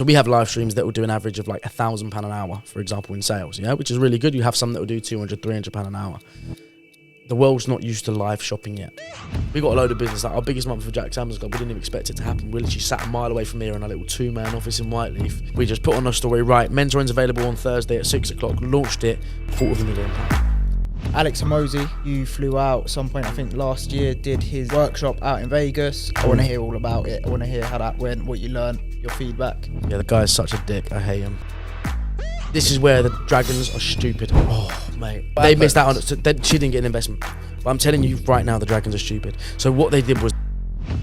So we have live streams that will do an average of like £1,000 an hour, for example, in sales, yeah, which is really good. You have some that will do 200, 300 pound an hour. The world's not used to live shopping yet. We got a load of business. Like our biggest month for Jack's Amazon Club, we didn't even expect it to happen. We literally sat a mile away from here in a little 2-man office in Whiteleaf. We just put on a story, right, mentoring's available on Thursday at 6 o'clock, launched it, £250,000. Alex Hormozi, you flew out at some point, I think last year, did his workshop out in Vegas. I want to hear all about it. I want to hear how that went, what you learned, your feedback. Yeah, the guy's such a dick. I hate him. This is where the Dragons are stupid. Oh, mate. They missed out on it. So she didn't get an investment. But I'm telling you right now, the Dragons are stupid. So what they did was,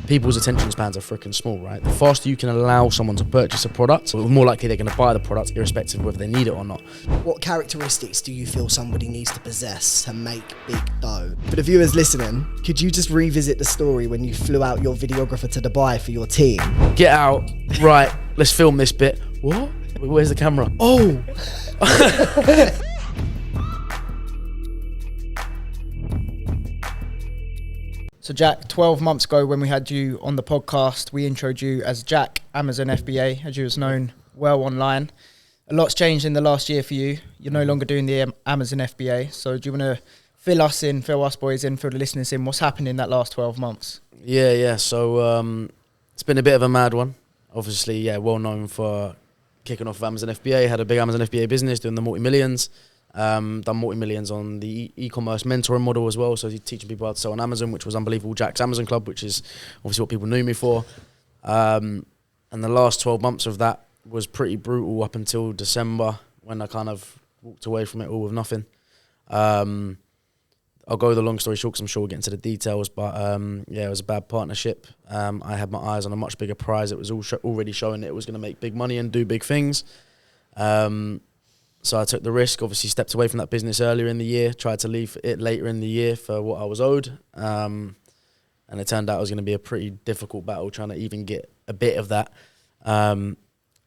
people's attention spans are freaking small, right? The faster you can allow someone to purchase a product, the more likely they're going to buy the product, irrespective of whether they need it or not. What characteristics do you feel somebody needs to possess to make big dough? For the viewers listening, could you just revisit the story when you flew out your videographer to Dubai for your team? Get out. Right, let's film this bit. What? Where's the camera? Oh! So Jack, 12 months ago when we had you on the podcast, we introed you as Jack, Amazon FBA, as you was known well online. A lot's changed in the last year for you. You're no longer doing the Amazon FBA. So do you want to fill us boys in, fill the listeners in? What's happened in that last 12 months? Yeah. So it's been a bit of a mad one. Obviously, yeah, well known for kicking off of Amazon FBA. Had a big Amazon FBA business doing the multi-millions. Done multi-millions on the e-commerce mentoring model as well, so he's teaching people how to sell on Amazon, which was unbelievable. Jack's Amazon Club, which is obviously what people knew me for. And the last 12 months of that was pretty brutal up until December, when I kind of walked away from it all with nothing. I'll go the long story short because I'm sure we'll get into the details, but yeah, it was a bad partnership. I had my eyes on a much bigger prize. It was already showing that it was going to make big money and do big things. So I took the risk, obviously stepped away from that business earlier in the year, tried to leave it later in the year for what I was owed. And it turned out it was going to be a pretty difficult battle trying to even get a bit of that.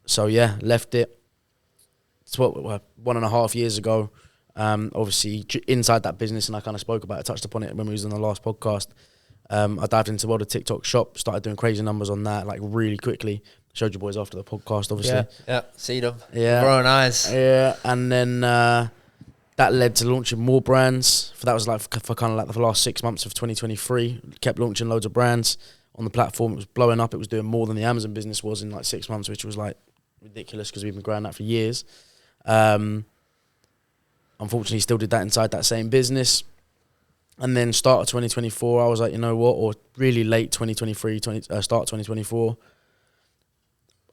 So yeah, left it. It's what, 1.5 years ago. Obviously inside that business, and I kind of spoke about it, touched upon it when we was on the last podcast. I dived into the world of TikTok shop, started doing crazy numbers on that, like really quickly. Showed you boys after the podcast, obviously. Yeah, see them. Yeah. Growing eyes. Yeah, and then that led to launching more brands. That was like for kind of like the last 6 months of 2023. Kept launching loads of brands on the platform. It was blowing up. It was doing more than the Amazon business was in like 6 months, which was like ridiculous because we've been growing that for years. Unfortunately, still did that inside that same business. And then start of 2024, I was like, you know what, or really late 2023, start 2024,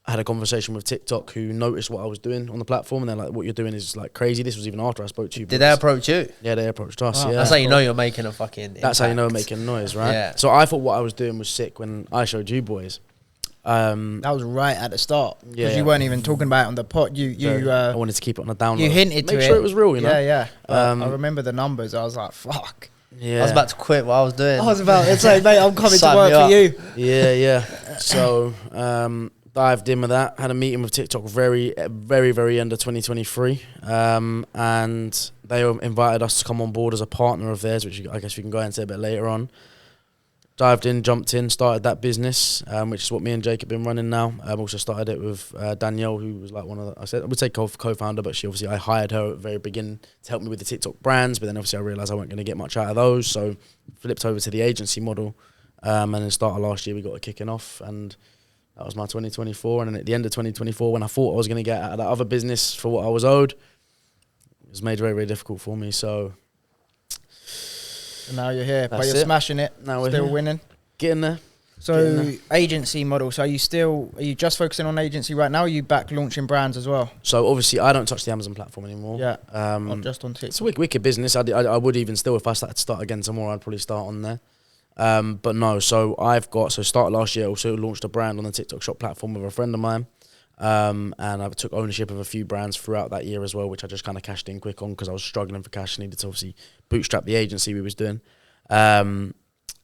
I had a conversation with TikTok who noticed what I was doing on the platform, and they're like, what you're doing is like crazy. This was even after I spoke to you. Did they approach you? Yeah, they approached us, yeah. That's how you know you're making a fucking impact. That's how you know I'm making noise, right? Yeah. So I thought what I was doing was sick when I showed you boys. That was right at the start, because Yeah. you weren't even talking about it on the pod. I wanted to keep it on the down low. You hinted to it. Make sure it was real, you know? Yeah. I remember the numbers. I was like, fuck. Yeah. I was about to quit what I was doing. I was about to say, mate, I'm coming to Sign work me for up. you. Yeah. So dived in with that. Had a meeting with TikTok very end of 2023, and they invited us to come on board as a partner of theirs, which I guess we can go into a bit later on. Dived in, jumped in, started that business, which is what me and Jake have been running now. Also started it with Danielle, who was like one of the, I would say co-founder, but I hired her at the very beginning to help me with the TikTok brands, but then obviously I realised I wasn't going to get much out of those, so flipped over to the agency model, and then started last year, we got it kicking off, and that was my 2024, and then at the end of 2024, when I thought I was going to get out of that other business for what I was owed, it was made very, very difficult for me, so... And now you're here, but That's you're it. smashing it, Now we're still here. winning. Getting there. So agency model, so are you just focusing on agency right now, or are you back launching brands as well? So obviously I don't touch the Amazon platform anymore. Yeah, not just on TikTok. It's a wicked business. I would even still, if I started to start again tomorrow, I'd probably start on there. But no, so started last year, also launched a brand on the TikTok shop platform with a friend of mine. And I took ownership of a few brands throughout that year as well, which I just kind of cashed in quick on because I was struggling for cash. Needed to obviously bootstrap the agency we was doing. And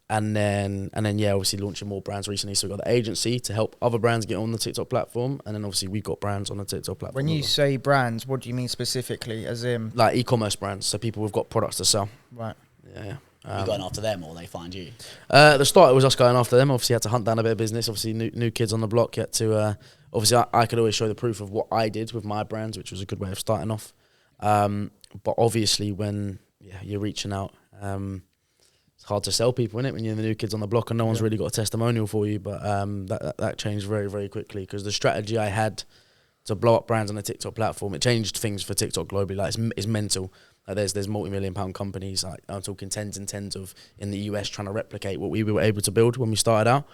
then yeah, obviously launching more brands recently. So we got the agency to help other brands get on the TikTok platform, and then obviously we've got brands on the TikTok platform. When you say brands, what do you mean specifically? As in, like e-commerce brands, so people who've got products to sell. right? Yeah. You going after them or they find you? At the start, it was us going after them. Obviously, you had to hunt down a bit of business. Obviously, new kids on the block. You had to. Obviously, I could always show the proof of what I did with my brands, which was a good way of starting off. But obviously, when you're reaching out, it's hard to sell people, isn't it? When you're the new kids on the block and no one's really got a testimonial for you. But that changed very, very quickly because the strategy I had to blow up brands on a TikTok platform, it changed things for TikTok globally. Like it's mental. Like there's multi-million-pound companies. Like I'm talking tens and tens of in the US trying to replicate what we were able to build when we started out.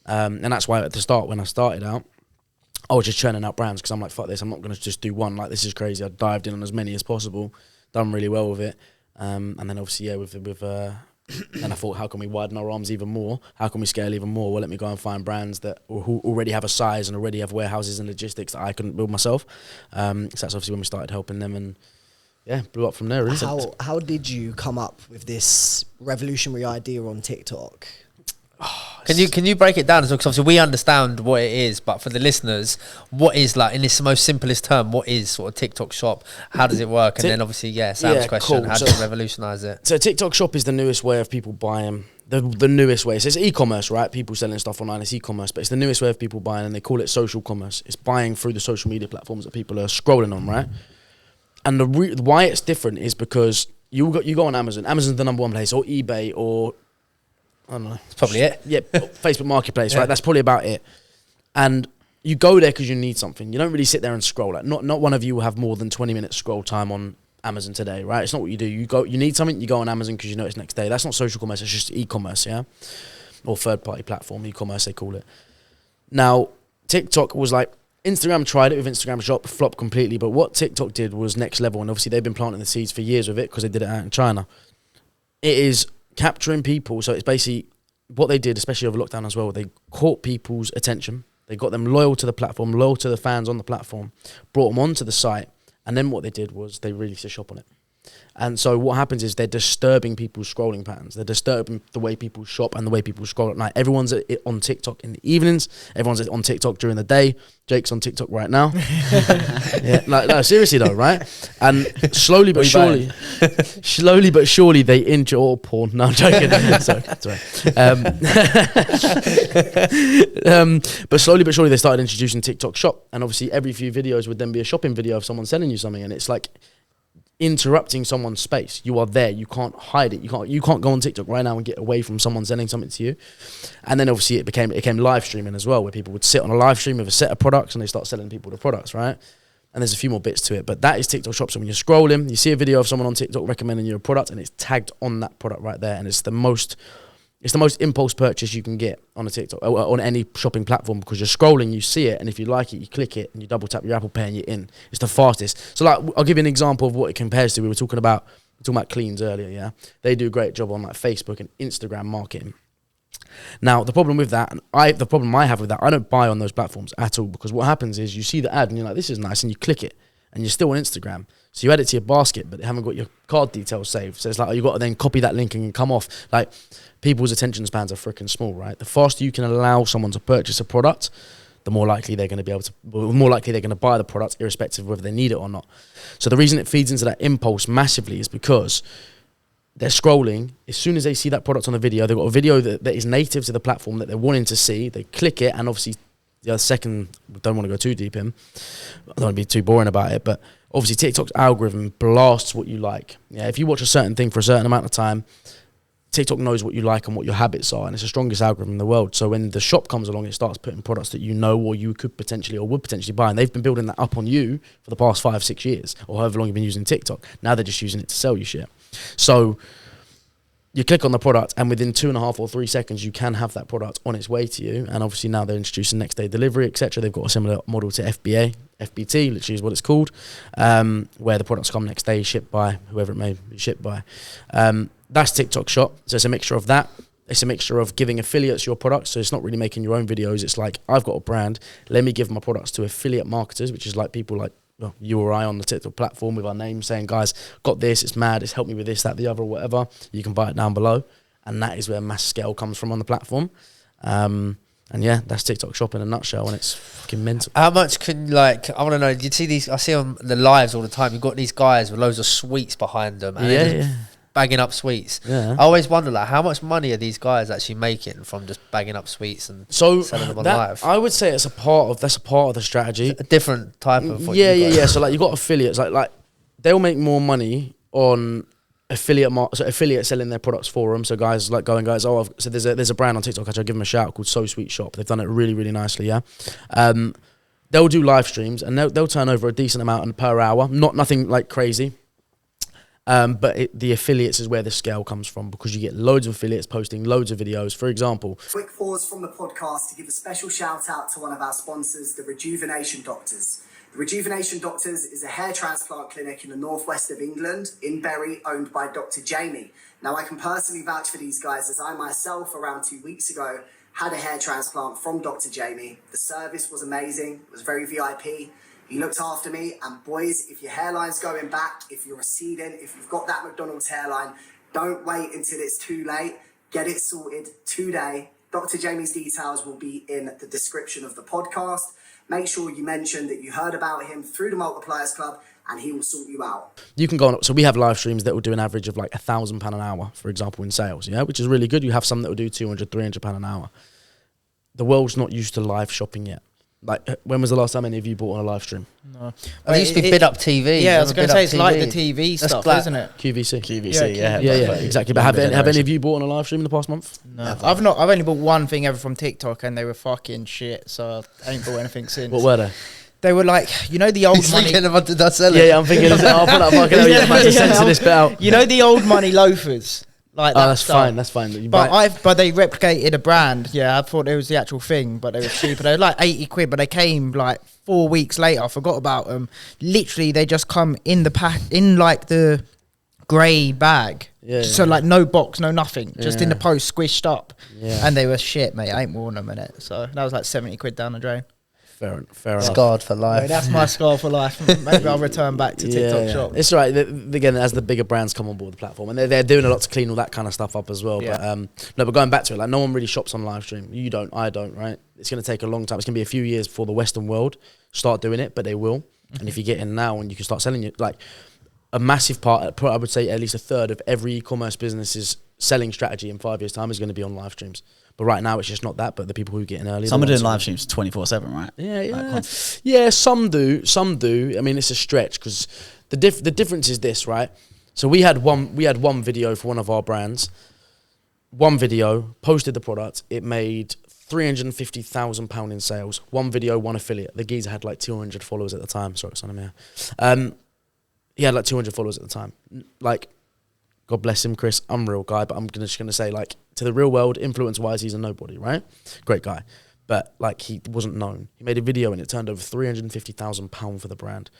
And that's why at the start, when I started out, I was just churning out brands because I'm like, fuck this, I'm not going to just do one. Like this is crazy. I dived in on as many as possible, done really well with it. And then obviously, then I thought, how can we widen our arms even more? How can we scale even more? Well, let me go and find brands who already have a size and already have warehouses and logistics that I couldn't build myself. So that's obviously when we started helping them and blew up from there. Really. How did you come up with this revolutionary idea on TikTok? Can you break it down as well? Because obviously we understand what it is, but for the listeners, what is like in its most simplest term? What is sort of TikTok Shop? How does it work? And then obviously, Sam's question: cool. How do you revolutionise it? So TikTok Shop is the newest way of people buying. The newest way. So it's e-commerce, right? People selling stuff online. It's e-commerce, but it's the newest way of people buying, and they call it social commerce. It's buying through the social media platforms that people are scrolling on, right? And why it's different is because you go on Amazon. Amazon's the number one place, or eBay, or I don't know. It's probably it. Yeah, Facebook Marketplace, right? That's probably about it. And you go there because you need something. You don't really sit there and scroll. Like not one of you will have more than 20 minutes scroll time on Amazon today, right? It's not what you do. You need something, you go on Amazon because you know it's next day. That's not social commerce, it's just e-commerce, yeah? Or third-party platform, e-commerce they call it. Now, TikTok was like, Instagram tried it with Instagram Shop, flopped completely, but what TikTok did was next level, and obviously they've been planting the seeds for years with it because they did it out in China. It is capturing people, so it's basically what they did, especially over lockdown as well, they caught people's attention, they got them loyal to the platform, loyal to the fans on the platform, brought them onto the site, and then what they did was they released a shop on it. And so what happens is they're disturbing people's scrolling patterns. They're disturbing the way people shop and the way people scroll at night. Everyone's on TikTok in the evenings. Everyone's on TikTok during the day. Jake's on TikTok right now. No, seriously though, right? And slowly but surely, they injure all porn. No, I'm joking. sorry. But slowly but surely they started introducing TikTok Shop, and obviously every few videos would then be a shopping video of someone selling you something, and it's like interrupting someone's space. You are there, you can't hide it, you can't go on TikTok right now and get away from someone selling something to you. And then obviously it became live streaming as well, where people would sit on a live stream with a set of products and they start selling people the products, right? And there's a few more bits to it, but that is TikTok Shop. So when you're scrolling, you see a video of someone on TikTok recommending you a product and it's tagged on that product right there, and it's the most impulse purchase you can get on a TikTok or on any shopping platform, because you're scrolling, you see it, and if you like it, you click it and you double tap your Apple Pay and you're in. It's the fastest. So like, I'll give you an example of what it compares to. We were talking about Cleans earlier, yeah? They do a great job on like Facebook and Instagram marketing. Now, the problem with that, the problem I have with that, I don't buy on those platforms at all, because what happens is you see the ad and you're like, this is nice, and you click it and you're still on Instagram. So you add it to your basket, but they haven't got your card details saved. So it's like, you've got to then copy that link and come off. Like, people's attention spans are freaking small, right? The faster you can allow someone to purchase a product, the more likely they're going to buy the product, irrespective of whether they need it or not. So the reason it feeds into that impulse massively is because they're scrolling. As soon as they see that product on the video, they've got a video that is native to the platform that they're wanting to see. They click it, and obviously the other second, don't want to go too deep in, I don't want to be too boring about it, but obviously TikTok's algorithm blasts what you like. Yeah, if you watch a certain thing for a certain amount of time, TikTok knows what you like and what your habits are, and it's the strongest algorithm in the world. So when the shop comes along, it starts putting products that you know or you could potentially or would potentially buy, and they've been building that up on you for the past 5-6 years, or however long you've been using TikTok. Now they're just using it to sell you shit. So you click on the product, and within 2.5 or 3 seconds, you can have that product on its way to you. And obviously now they're introducing next day delivery, etc. They've got a similar model to FBT, literally is what it's called, where the products come next day, shipped by whoever it may be shipped by. That's TikTok Shop. So it's a mixture of that. It's a mixture of giving affiliates your products. So it's not really making your own videos. It's like, I've got a brand, let me give my products to affiliate marketers, which is like people like you or I on the TikTok platform with our name, saying, guys, got this, it's mad, it's helped me with this, that, the other, or whatever. You can buy it down below. And that is where mass scale comes from on the platform. And yeah, that's TikTok Shop in a nutshell, and it's fucking mental. How much can, like, I want to know, you see these, I see on the lives all the time, you've got these guys with loads of sweets behind them. And Yeah. bagging up sweets. Yeah. I always wonder, like, how much money are these guys actually making from just bagging up sweets and selling them on live? I would say that's a part of the strategy. A different type of what Yeah. So like you got affiliates, like they'll make more money on affiliate selling their products for them. So guys like going, so there's a brand on TikTok, actually I'll give them a shout, called So Sweet Shop. They've done it really, really nicely, yeah. They'll do live streams and they'll turn over a decent amount per hour, nothing like crazy. But the affiliates is where the scale comes from, because you get loads of affiliates posting loads of videos. For example, Quick pause from the podcast to give a special shout out to one of our sponsors, the Rejuvenation Doctors. The Rejuvenation Doctors is a hair transplant clinic in the northwest of England, in Bury, owned by Dr. Jamie. Now, I can personally vouch for these guys, as I myself, around 2 weeks ago, had a hair transplant from Dr. Jamie. The service was amazing. It was very VIP. He looked after me, and boys, if your hairline's going back, if you're receding, if you've got that McDonald's hairline, don't wait until it's too late. Get it sorted today. Dr. Jamie's details will be in the description of the podcast. Make sure you mention that you heard about him through the Multipliers Club, and he will sort you out. You can go on. So we have live streams that will do an average of like £1,000 an hour, for example, in sales, yeah, which is really good. You have some that will do £200, £300 an hour. The world's not used to live shopping yet. Like, when was the last time any of you bought on a live stream? No. It used to be bid up TV. Yeah, I was going to say, it's like the TV stuff, isn't it? QVC. Yeah, Yeah, exactly. But have any of you bought on a live stream in the past month? No, I've only bought one thing ever from TikTok, and they were fucking shit. So I ain't bought anything since. What were they? They were like, you know, the old money. Thinking about did I sell it? Yeah, I'm thinking, I'll put that fucking censor this bit out. You know, the old money loafers. Like that that's stuff. That's fine. But they replicated a brand. Yeah, I thought it was the actual thing, but they were cheaper. They were like 80 quid, but they came like 4 weeks later. I forgot about them. Literally, they just come in the pack, in like the grey bag. Yeah. So like no box, no nothing, just in Yeah. the post, squished up. Yeah. And they were shit, mate. I ain't worn them in it. So that was like 70 quid down the drain. Fair enough. Scarred for life. Right, that's my scar for life. Maybe I'll return back to TikTok shop. It's all right. Again, as the bigger brands come on board the platform, and they're doing a lot to clean all that kind of stuff up as well. Yeah. But going back to it, like, no one really shops on live stream. You don't, I don't, right? It's going to take a long time. It's going to be a few years before the Western world start doing it, but they will. And if you get in now and you can start selling it, like a massive part, I would say at least a third of every e-commerce business's selling strategy in 5 years' time is going to be on live streams. But right now, it's just not that. But the people who get in early, Some are doing live streams 24/7, right? Yeah. Some do. I mean, it's a stretch, because the difference is this, right? So we had one video for one of our brands. One video, posted the product. It made £350,000 in sales. One video, one affiliate. The geezer had like 200 followers at the time. Sorry, son of me. He had like 200 followers at the time. Like, God bless him, Chris, unreal guy, but I'm just going to say, like, to the real world, influence-wise, he's a nobody, right? Great guy. But, like, he wasn't known. He made a video and it turned over £350,000 for the brand.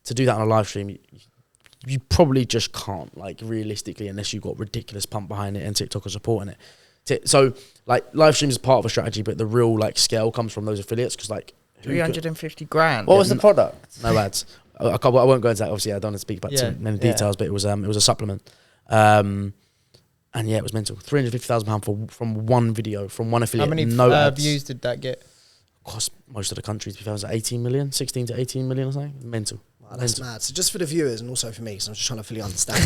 To do that on a live stream, you probably just can't, like, realistically, unless you've got ridiculous pump behind it and TikTok are supporting it. So, like, live streams is part of a strategy, but the real, like, scale comes from those affiliates, because, like... 350 grand. What was the product? No ads. I won't go into that, obviously. I don't want to speak about too many details, but it was a supplement. And yeah, it was mental. £350,000 from one video, from one affiliate. How many views did that get? Across most of the countries, to be fair, it was like 18 million, 16 to 18 million or something. Mental. Wow, that's mad. So just for the viewers and also for me, because I'm just trying to fully understand.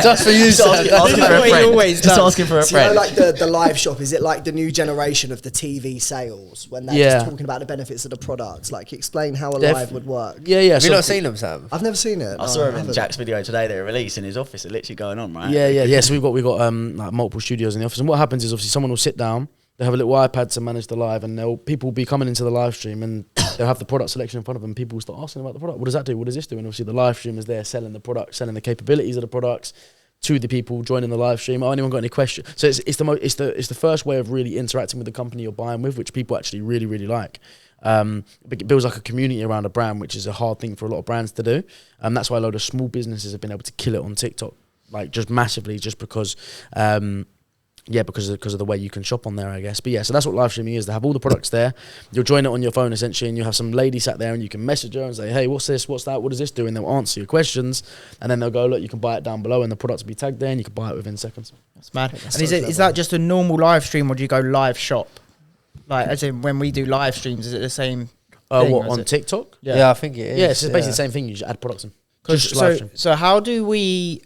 Just for you, Just asking for a So you know, friend. like the live shop, is it like the new generation of the TV sales when they're just talking about the benefits of the products? Like, explain how a live would work. Yeah. Have you not seen them, Sam? I've never seen it. I saw him in Jack's video today. They were released in his office. They're literally going on, right? Yeah. So we've got like multiple studios in the office, and what happens is obviously someone will sit down. They have a little iPad to manage the live, and people will be coming into the live stream, and they'll have the product selection in front of them. People will start asking about the product. What does that do? What does this do? And obviously the live stream is there selling the product, selling the capabilities of the products to the people joining the live stream. Oh, anyone got any questions? So it's the first way of really interacting with the company you're buying with, which people actually really, really like. It builds like a community around a brand, which is a hard thing for a lot of brands to do. That's why a lot of small businesses have been able to kill it on TikTok, like just massively, just because. Because of the way you can shop on there, I guess. But yeah, so that's what live streaming is. They have all the products there. You'll join it on your phone, essentially, and you have some lady sat there, and you can message her and say, hey, what's this? What's that? What does this do? And they'll answer your questions. And then they'll go, look, you can buy it down below, and the products will be tagged there, and you can buy it within seconds. That's mad. And is that just a normal live stream, or do you go live shop? Like, as in, when we do live streams, is it the same thing, what, on TikTok? Yeah, I think it is. Yeah, it's basically the same thing. You just add products in. So how do we...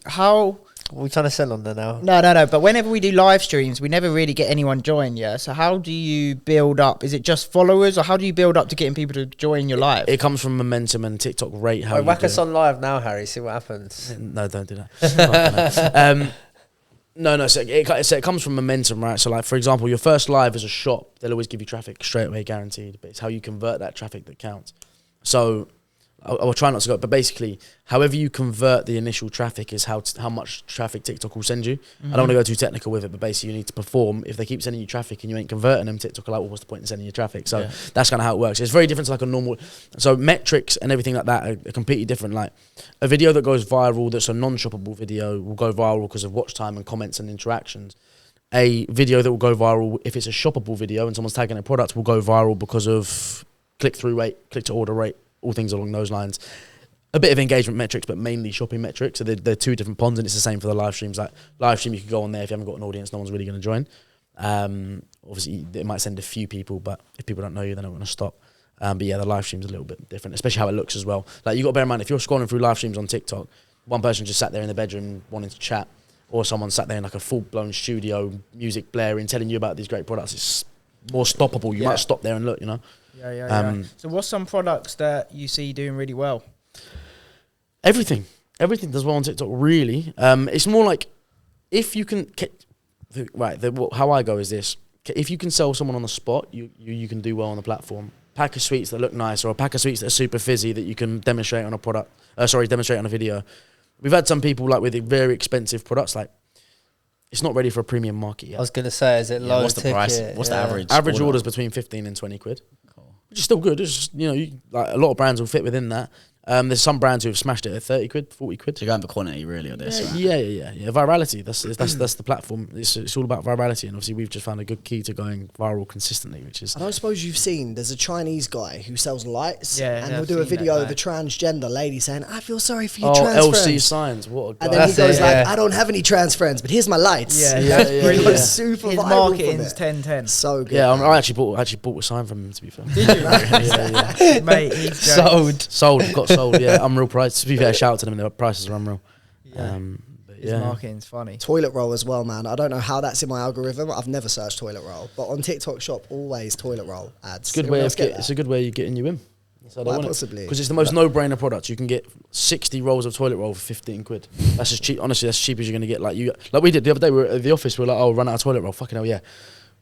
What are we trying to sell on there now? No. But whenever we do live streams, we never really get anyone join. Yeah. So how do you build up? Is it just followers, or how do you build up to getting people to join your live? It comes from momentum and TikTok rate. How Whack us on live now, Harry. See what happens. No, don't do that. No. So it comes from momentum, right? So, like, for example, your first live as a shop, they'll always give you traffic straight away, guaranteed. But it's how you convert that traffic that counts. So, I will try not to go, but basically, however you convert the initial traffic is how much traffic TikTok will send you. I don't want to go too technical with it, but basically, you need to perform. If they keep sending you traffic and you ain't converting them, TikTok are like, well, what's the point in sending you traffic? So that's kind of how it works. It's very different to like a normal. So metrics and everything like that are completely different. Like a video that goes viral, that's a non-shoppable video, will go viral because of watch time and comments and interactions. A video that will go viral, if it's a shoppable video and someone's tagging a product, will go viral because of click-through rate, click-to-order rate, all things along those lines. A bit of engagement metrics, but mainly shopping metrics. So they're two different ponds, and it's the same for the live streams. Like live stream, you can go on there if you haven't got an audience, no one's really going to join. Obviously, it might send a few people, but if people don't know you, they're not going to stop. But yeah, the live stream's a little bit different, especially how it looks as well. Like you got to bear in mind, if you're scrolling through live streams on TikTok, one person just sat there in the bedroom wanting to chat, or someone sat there in like a full-blown studio, music blaring, telling you about these great products. It's more stoppable. You might stop there and look, you know. Yeah. So what's some products that you see doing really well? Everything does well on TikTok, really. It's more like if you can, how I go is this: if you can sell someone on the spot, you can do well on the platform. Pack of sweets that look nice, or a pack of sweets that are super fizzy that you can demonstrate on a product. Demonstrate on a video. We've had some people like with very expensive products, like it's not ready for a premium market yet. I was gonna say, is it low what's the ticket? price? What's the average? Average orders between 15 and 20 quid. Which is still good. It's just, like a lot of brands will fit within that. There's some brands who have smashed it at 30 quid, 40 quid. So you're going for quantity, really, on this, right? Yeah. Virality. That's the platform. It's all about virality, and obviously we've just found a good key to going viral consistently, which is. I don't suppose you've seen. There's a Chinese guy who sells lights, and he'll I've do a seen video that of a transgender lady saying, "I feel sorry for you, Oh, trans LC friends." Signs. What a guy. And then he goes "I don't have any trans friends, but here's my lights." Yeah, He brilliant. goes super His viral marketing's from it. 10-10. So good. Yeah, man. I actually bought a sign from him, to be fair. Did you? yeah. Mate, he's jokes. Got sold. Yeah, unreal price. To be fair, shout out to them. The prices are unreal. Yeah. But His marketing's funny. Toilet roll as well, man. I don't know how that's in my algorithm. I've never searched toilet roll, but on TikTok Shop, always toilet roll ads. It's a good way it's a good way of getting you in. Why possibly? Because it's the most no-brainer product. You can get 60 rolls of toilet roll for 15 quid. That's as cheap. Honestly, that's as cheap as you're going to get. Like we did the other day. We were at the office. We were like, "Oh, run out of toilet roll." Fucking hell, yeah.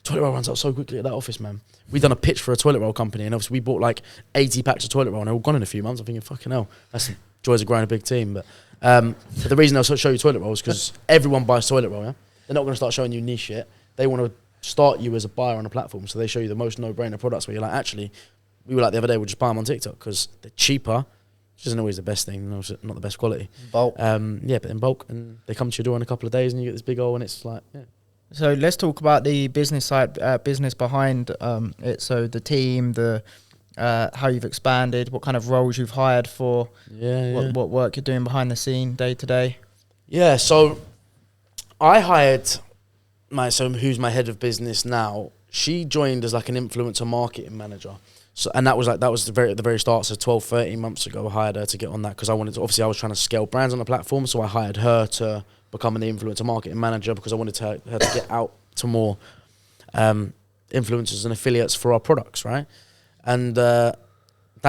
Toilet roll runs out so quickly at that office, man. We done a pitch for a toilet roll company, and obviously we bought like 80 packs of toilet roll, and they're all gone in a few months. I'm thinking, fucking hell, that's the joys of growing a big team. But the reason they'll show you toilet roll is because everyone buys toilet roll. Yeah, they're not going to start showing you niche shit. They want to start you as a buyer on a platform, so they show you the most no-brainer products where you're like, actually, we were like the other day, we'll just buy them on TikTok because they're cheaper, which isn't always the best thing, not the best quality. Bulk. But in bulk, and they come to your door in a couple of days, and you get this big hole, and it's like, yeah. So let's talk about the business side, business behind it. So the team, how you've expanded, what kind of roles you've hired for, what work you're doing behind the scene day to day. Yeah, so I hired who's my head of business now. She joined as like an influencer marketing manager. So, and that was the very start. So 12, 13 months ago, I hired her to get on that because I was trying to scale brands on the platform. So I hired her to become an influencer marketing manager because I wanted her to get out to more influencers and affiliates for our products, right? And that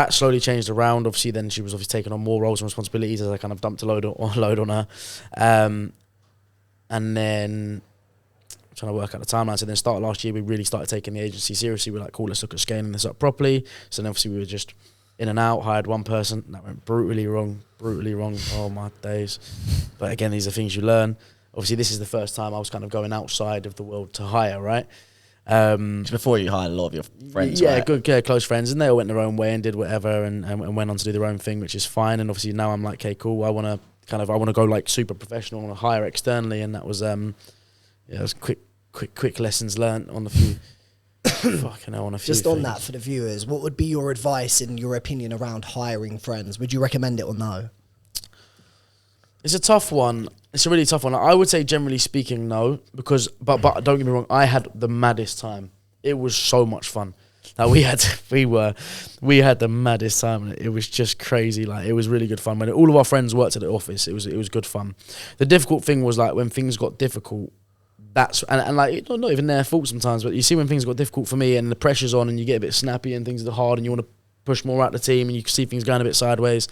slowly changed around. Obviously, then she was taking on more roles and responsibilities as I kind of dumped a load on her. And then trying to work out the timeline. So then start last year, we really started taking the agency seriously. We're like, cool, let's look at scaling this up properly. So then obviously we were just in and out, hired one person. That went brutally wrong. Oh, my days. But again, these are things you learn. Obviously, this is the first time I was kind of going outside of the world to hire, right? Before you hired a lot of your friends, yeah, right? good, close friends. And they all went their own way and did whatever and went on to do their own thing, which is fine. And obviously now I'm like, okay, cool. I want to go like super professional. I want to hire externally. And that was, it was quick lessons learnt on a few. Fucking hell, on a few Just things. on that for the viewers, what would be your advice and your opinion around hiring friends? Would you recommend it or no? It's a tough one. It's a really tough one. I would say generally speaking, no, because but don't get me wrong, I had the maddest time. It was so much fun. Like we had the maddest time. It was just crazy. Like it was really good fun. When all of our friends worked at the office, it was good fun. The difficult thing was like when things got difficult. That's and like it's not even their fault sometimes, but you see when things got difficult for me and the pressure's on and you get a bit snappy and things are hard and you want to push more out the team and you can see things going a bit sideways.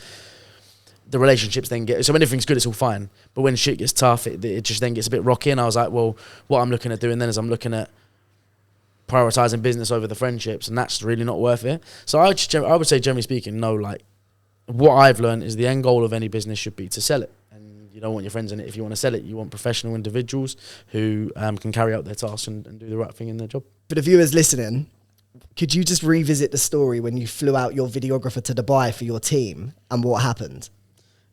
The relationships then get, so when everything's good, it's all fine. But when shit gets tough, it just then gets a bit rocky. And I was like, well, what I'm looking at doing then is I'm looking at prioritizing business over the friendships, and that's really not worth it. So I would say, generally speaking, no. Like what I've learned is the end goal of any business should be to sell it. You don't want your friends in it if you want to sell it. You want professional individuals who can carry out their tasks and do the right thing in their job. For the viewers listening, could you just revisit the story when you flew out your videographer to Dubai for your team and what happened?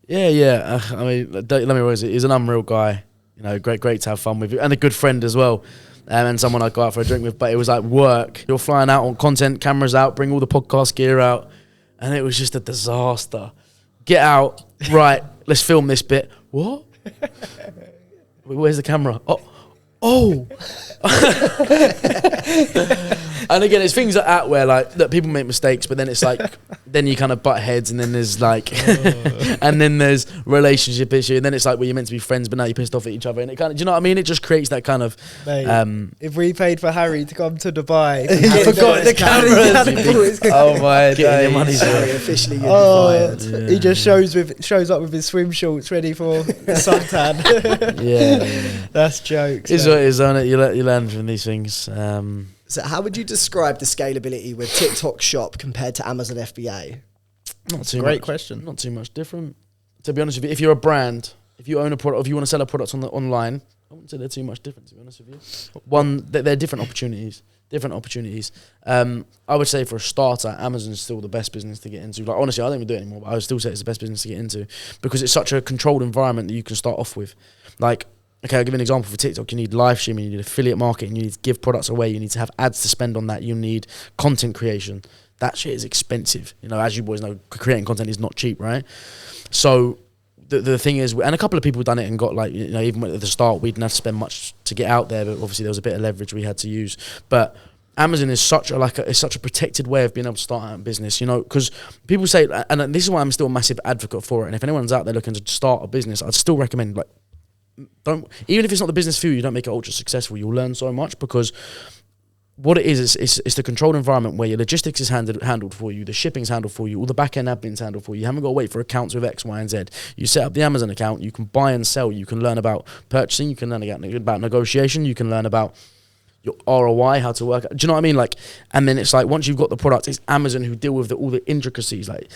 Yeah. I mean, let me realize it. He's an unreal guy. You know, great to have fun with, and a good friend as well. And someone I'd go out for a drink with. But it was like work. You're flying out on content, cameras out, bring all the podcast gear out, and it was just a disaster. Get out, right? Let's film this bit. What? Where's the camera? Oh. And again, it's things like that where like that people make mistakes, but then it's like then you kind of butt heads, and then there's like and then there's relationship issue, and then it's like well, you're meant to be friends, but now you're pissed off at each other, and it kind of, do you know what I mean? It just creates that kind of. Mate, if we paid for Harry to come to Dubai, I forgot the cameras. Oh my Getting your money's Harry worth. officially fired. Yeah. he just shows up with his swim shorts ready for the suntan. Yeah. That's jokes. It's what it is, isn't it? You learn from these things. So how would you describe the scalability with TikTok Shop compared to Amazon FBA? Not too Great much, question. Not too much different. To be honest with you, if you're a brand, if you own a product, if you want to sell a product online, I wouldn't say they're too much different, to be honest with you. They're different opportunities. I would say for a starter, Amazon's still the best business to get into. Like honestly, I don't even do it anymore, but I would still say it's the best business to get into because it's such a controlled environment that you can start off with. Like, okay, I'll give you an example for TikTok. You need live streaming, you need affiliate marketing, you need to give products away, you need to have ads to spend on that, you need content creation. That shit is expensive. You know, as you boys know, creating content is not cheap, right? So the thing is, and a couple of people done it and got like, you know, even at the start, we didn't have to spend much to get out there, but obviously there was a bit of leverage we had to use. But Amazon is such a protected way of being able to start out a business, you know, because people say, and this is why I'm still a massive advocate for it. And if anyone's out there looking to start a business, I'd still recommend like, even if it's not the business for you, don't make it ultra successful. You'll learn so much because what it is it's the controlled environment where your logistics is handled for you, the shipping's handled for you, all the back end admin's handled for you. You haven't got to wait for accounts with X, Y, and Z. You set up the Amazon account, you can buy and sell, you can learn about purchasing, you can learn about negotiation, you can learn about your ROI, how to work. Do you know what I mean? Like, and then it's like once you've got the product, it's Amazon who deal with all the intricacies. Like,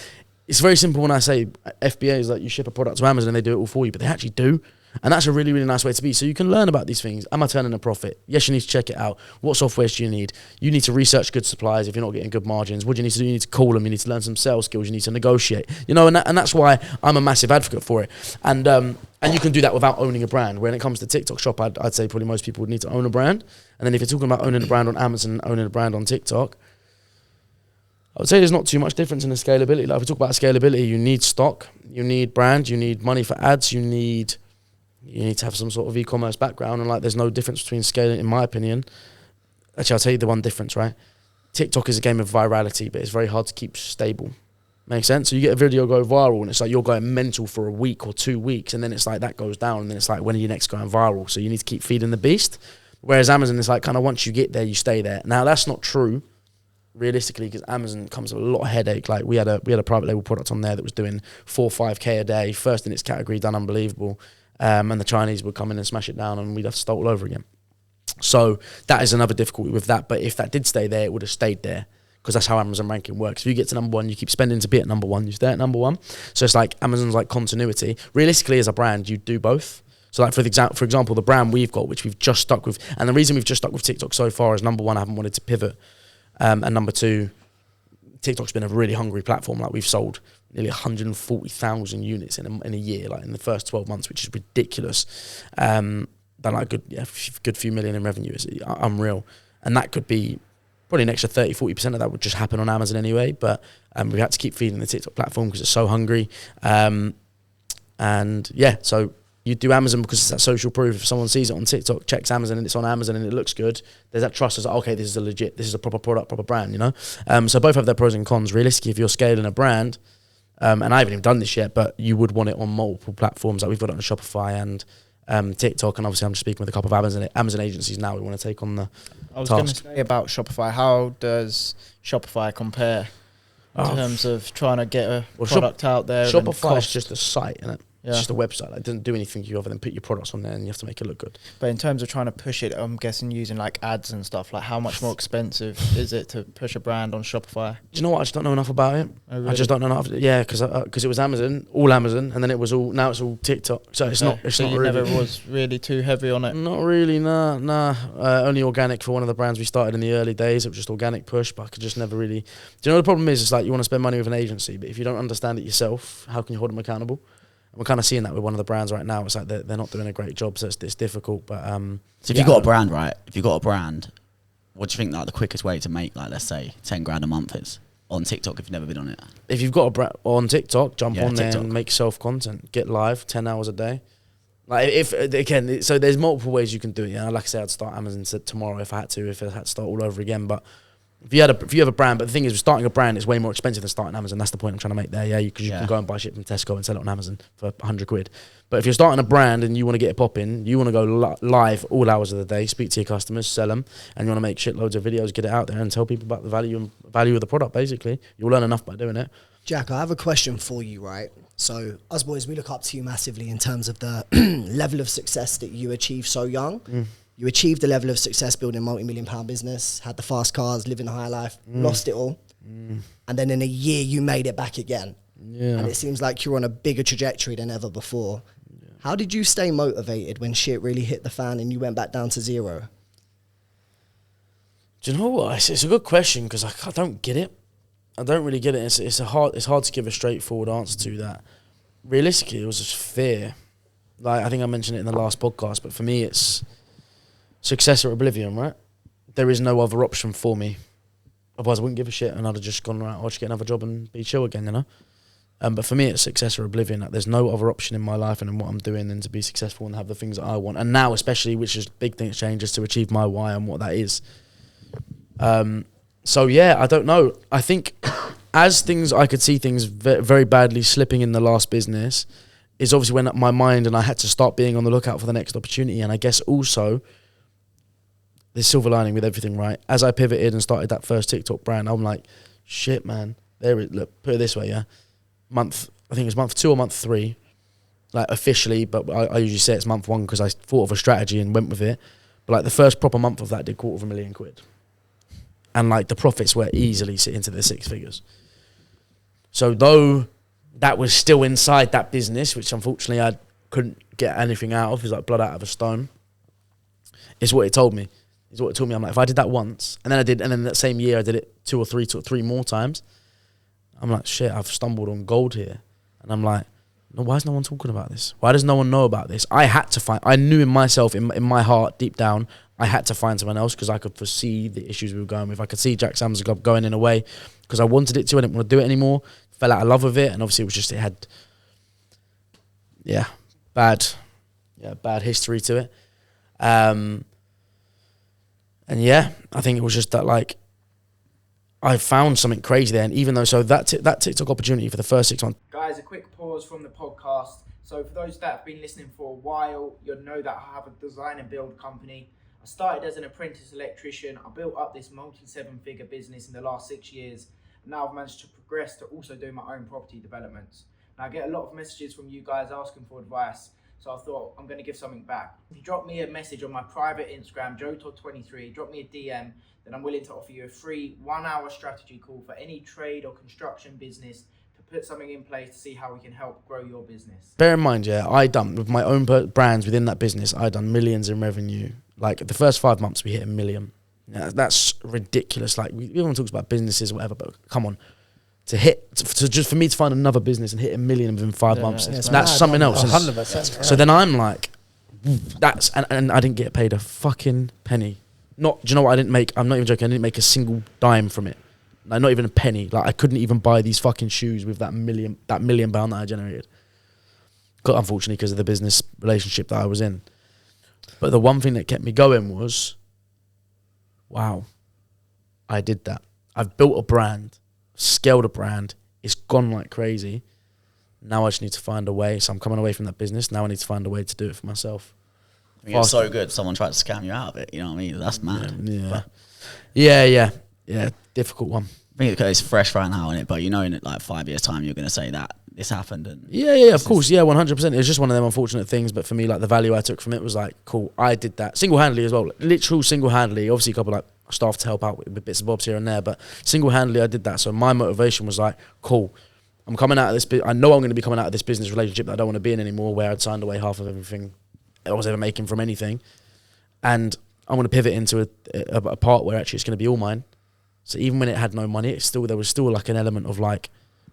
it's very simple when I say FBA is like you ship a product to Amazon and they do it all for you, but they actually do. And that's a really, really nice way to be. So you can learn about these things. Am I turning a profit? Yes, you need to check it out. What software do you need? You need to research good suppliers if you're not getting good margins. What do you need to do? You need to call them. You need to learn some sales skills. You need to negotiate. You know, and that's why I'm a massive advocate for it. And you can do that without owning a brand. When it comes to TikTok Shop, I'd say probably most people would need to own a brand. And then if you're talking about owning a brand on Amazon, owning a brand on TikTok, I would say there's not too much difference in the scalability. Like if we talk about scalability, you need stock, you need brand, you need money for ads, you need to have some sort of e-commerce background, and like there's no difference between scaling, in my opinion. Actually, I'll tell you the one difference, right? TikTok is a game of virality, but it's very hard to keep stable. Makes sense? So you get a video go viral and it's like you're going mental for a week or 2 weeks, and then it's like that goes down, and then it's like when are you next going viral? So you need to keep feeding the beast. Whereas Amazon is like kind of once you get there, you stay there. Now that's not true realistically, because Amazon comes with a lot of headache. Like we had a private label product on there that was doing 4 or 5K a day, first in its category, done unbelievable. And the Chinese would come in and smash it down, and we'd have to start all over again. So that is another difficulty with that. But if that did stay there, it would have stayed there, because that's how Amazon ranking works. If you get to number one, you keep spending to be at number one, you stay at number one. So it's like Amazon's like continuity. Realistically, as a brand, you do both. So like for example, the brand we've got, which we've just stuck with, and the reason we've just stuck with TikTok so far is number one, I haven't wanted to pivot, and number two, TikTok's been a really hungry platform. Like we've sold nearly 140,000 units in a year, like in the first 12 months, which is ridiculous. Done like good few million in revenue. It's unreal, and that could be probably an extra 30-40% of that would just happen on Amazon anyway. But we had to keep feeding the TikTok platform because it's so hungry. And yeah, so You do Amazon because it's that social proof. If someone sees it on TikTok, checks Amazon and it's on Amazon and it looks good, there's that trust. It's like, okay, this is a proper product, proper brand, you know? So both have their pros and cons. Realistically, if you're scaling a brand, and I haven't even done this yet, but you would want it on multiple platforms. Like we've got it on Shopify and TikTok, and obviously I'm just speaking with a couple of Amazon agencies now. We want to take on the I was going to say about Shopify. How does Shopify compare in terms of trying to get a product out there? Shopify is just a site, isn't it? Yeah. It's just a website. It doesn't do anything you other than put your products on there and you have to make it look good. But in terms of trying to push it, I'm guessing using like ads and stuff, like how much more expensive is it to push a brand on Shopify? Do you know what? I just don't know enough about it. Oh, really? I just don't know enough. Yeah, because it was all Amazon, and then now it's all TikTok. So it's not you really. never was really too heavy on it? Not really, nah. Only organic for one of the brands we started in the early days. It was just organic push, but I could just never really. Do you know the problem is? It's like you want to spend money with an agency, but if you don't understand it yourself, how can you hold them accountable? And we're kind of seeing that with one of the brands right now. It's like they're not doing a great job, so it's difficult. But so if you've got a brand, right? If you've got a brand, what do you think like the quickest way to make, like, let's say 10 grand a month is on TikTok if you've never been on it? If you've got a brand on TikTok, jump on TikTok. there and make self content. Get live 10 hours a day. Like so there's multiple ways you can do it. Yeah, like I said, I'd start Amazon tomorrow if I had to start all over again. But if you have a brand, but the thing is, with starting a brand, it's way more expensive than starting Amazon. That's the point I'm trying to make there. Yeah, because you can go and buy shit from Tesco and sell it on Amazon for 100 quid. But if you're starting a brand and you want to get it popping, you want to go live all hours of the day, speak to your customers, sell them, and you want to make shitloads of videos, get it out there, and tell people about the value of the product. Basically, you'll learn enough by doing it. Jack, I have a question for you, right? So us boys, we look up to you massively in terms of the level of success that you achieved so young. You achieved a level of success building a multi-million-pound business, had the fast cars, living a high life, lost it all. And then in a year, you made it back again. Yeah. And it seems like you're on a bigger trajectory than ever before. Yeah. How did you stay motivated when shit really hit the fan and you went back down to zero? Do you know what? It's a good question because I don't get it. I don't really get it. It's hard to give a straightforward answer to that. Realistically, it was just fear. Like I think I mentioned it in the last podcast, but for me, it's success or oblivion, right? There is no other option for me. Otherwise, I wouldn't give a shit and I'd have just gone, right, I'll just get another job and be chill again, you know? But for me, it's success or oblivion. Like, there's no other option in my life and in what I'm doing than to be successful and have the things that I want. And now, especially, which is big things changes to achieve my why and what that is. So, yeah, I don't know. I think I could see things very badly slipping in the last business is obviously when my mind and I had to start being on the lookout for the next opportunity. And I guess also, there's silver lining with everything, right? As I pivoted and started that first TikTok brand, I'm like, shit, man. Look, put it this way, yeah. I think it was month 2 or month 3, like officially, but I usually say it's month 1 because I thought of a strategy and went with it. But like the first proper month of that did £250,000. And like the profits were easily into the 6 figures. So though that was still inside that business, which unfortunately I couldn't get anything out of, it was like blood out of a stone. It's what it told me. It's what it told me. I'm like, if I did that once, and then that same year I did it 2 or 3 more times, I'm like, shit, I've stumbled on gold here. And I'm like, no, why is no one talking about this? Why does no one know about this? I knew in myself, in my heart, deep down, I had to find someone else because I could foresee the issues we were going with. I could see Jack Sam's Club going in a way because I wanted it to. I didn't want to do it anymore. Fell out of love with it. And obviously it had bad history to it. And yeah, I think it was just that, like, I found something crazy there. And even though, so that TikTok opportunity for the first 6 months. Guys, a quick pause from the podcast. So for those that have been listening for a while, you'll know that I have a design and build company. I started as an apprentice electrician. I built up this multi-7-figure business in the last 6 years. And now I've managed to progress to also do my own property developments. Now I get a lot of messages from you guys asking for advice. So I thought I'm going to give something back. If you drop me a message on my private Instagram, JoeTodd23, drop me a DM, then I'm willing to offer you a free 1-hour strategy call for any trade or construction business to put something in place to see how we can help grow your business. Bear in mind, yeah, I done with my own brands within that business, I done millions in revenue. Like the first 5 months we hit $1 million. Yeah, that's ridiculous. Like everyone talks about businesses or whatever, but come on. For me to find another business and hit $1 million within 5 months, that's something else. 100%. So then I'm like, and I didn't get paid a fucking penny. Do you know what I didn't make? I'm not even joking. I didn't make a single dime from it. Like not even a penny. Like I couldn't even buy these fucking shoes with that £1 million that I generated. unfortunately because of the business relationship that I was in. But the one thing that kept me going was, wow, I did that. I've built a brand, scaled a brand. It's gone like crazy. Now I just need to find a way. So I'm coming away from that business. Now I need to find a way to do it for myself. I think it's so good. Someone tried to scam you out of it. You know what I mean? That's mad. Yeah. Difficult one. I think it's fresh right now, innit? But you know, in like 5 years' time, you're going to say that this happened. And of course. 100%. It was just one of them unfortunate things. But for me, like the value I took from it was like, cool, I did that single-handedly as well. Literal single-handedly. Obviously, a couple like staff to help out with bits and bobs here and there. But single-handedly, I did that. So my motivation was like, cool, I'm coming out of this. I know I'm going to be coming out of this business relationship that I don't want to be in anymore, where I'd signed away half of everything I was ever making from anything. And I want to pivot into a part where actually it's going to be all mine. So even when it had no money, there was still like an element of like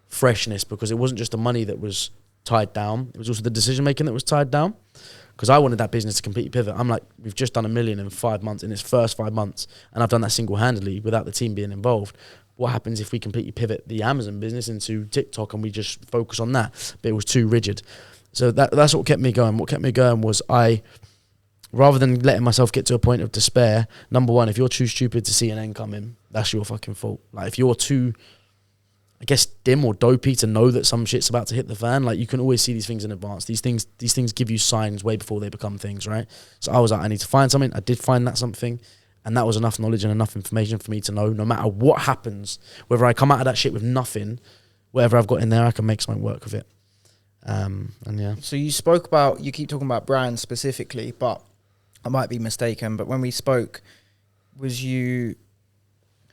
freshness, because it wasn't just the money that was tied down. It was also the decision making that was tied down, because I wanted that business to completely pivot. I'm like, we've just done $1 million in 5 months, in its first 5 months. And I've done that single-handedly without the team being involved. What happens if we completely pivot the Amazon business into TikTok and we just focus on that? But it was too rigid. So that's what kept me going. What kept me going was rather than letting myself get to a point of despair, number one, if you're too stupid to see an end coming, that's your fucking fault. Like, if you're too, I guess, dim or dopey to know that some shit's about to hit the fan, like, you can always see these things in advance. These things give you signs way before they become things, right? So I was like, I need to find something. I did find that something, and that was enough knowledge and enough information for me to know no matter what happens, whether I come out of that shit with nothing, whatever I've got in there, I can make something work with it. And yeah. So you keep talking about brands specifically, but I might be mistaken, but when we spoke, was you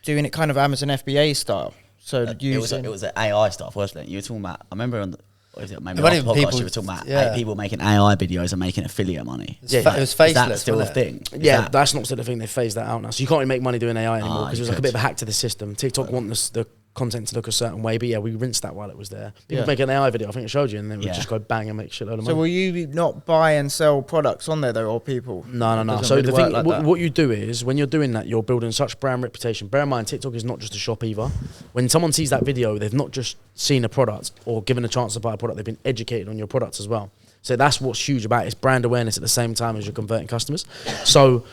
doing it kind of Amazon FBA style? So it was the AI stuff, wasn't it? You were talking about, I remember on the, what is it, maybe But on the podcast, people- you were talking about yeah. people making AI videos and making affiliate money. It was faceless. Is that still a wasn't it? thing? That's not still the thing. They phased that out now. So you can't really make money doing AI anymore, because it was like a bit of a hack to the system. TikTok want the content to look a certain way, but yeah, we rinsed that while it was there. People make an AI video, I think it showed you, and then we just go bang and make shitload of money. So will you not buy and sell products on there though, or people? No. Doesn't So really the work thing, like that. what you do is, when you're doing that, you're building such brand reputation. Bear in mind, TikTok is not just a shop either. When someone sees that video, they've not just seen a product or given a chance to buy a product, they've been educated on your products as well. So that's what's huge about it. It's brand awareness at the same time as you're converting customers. So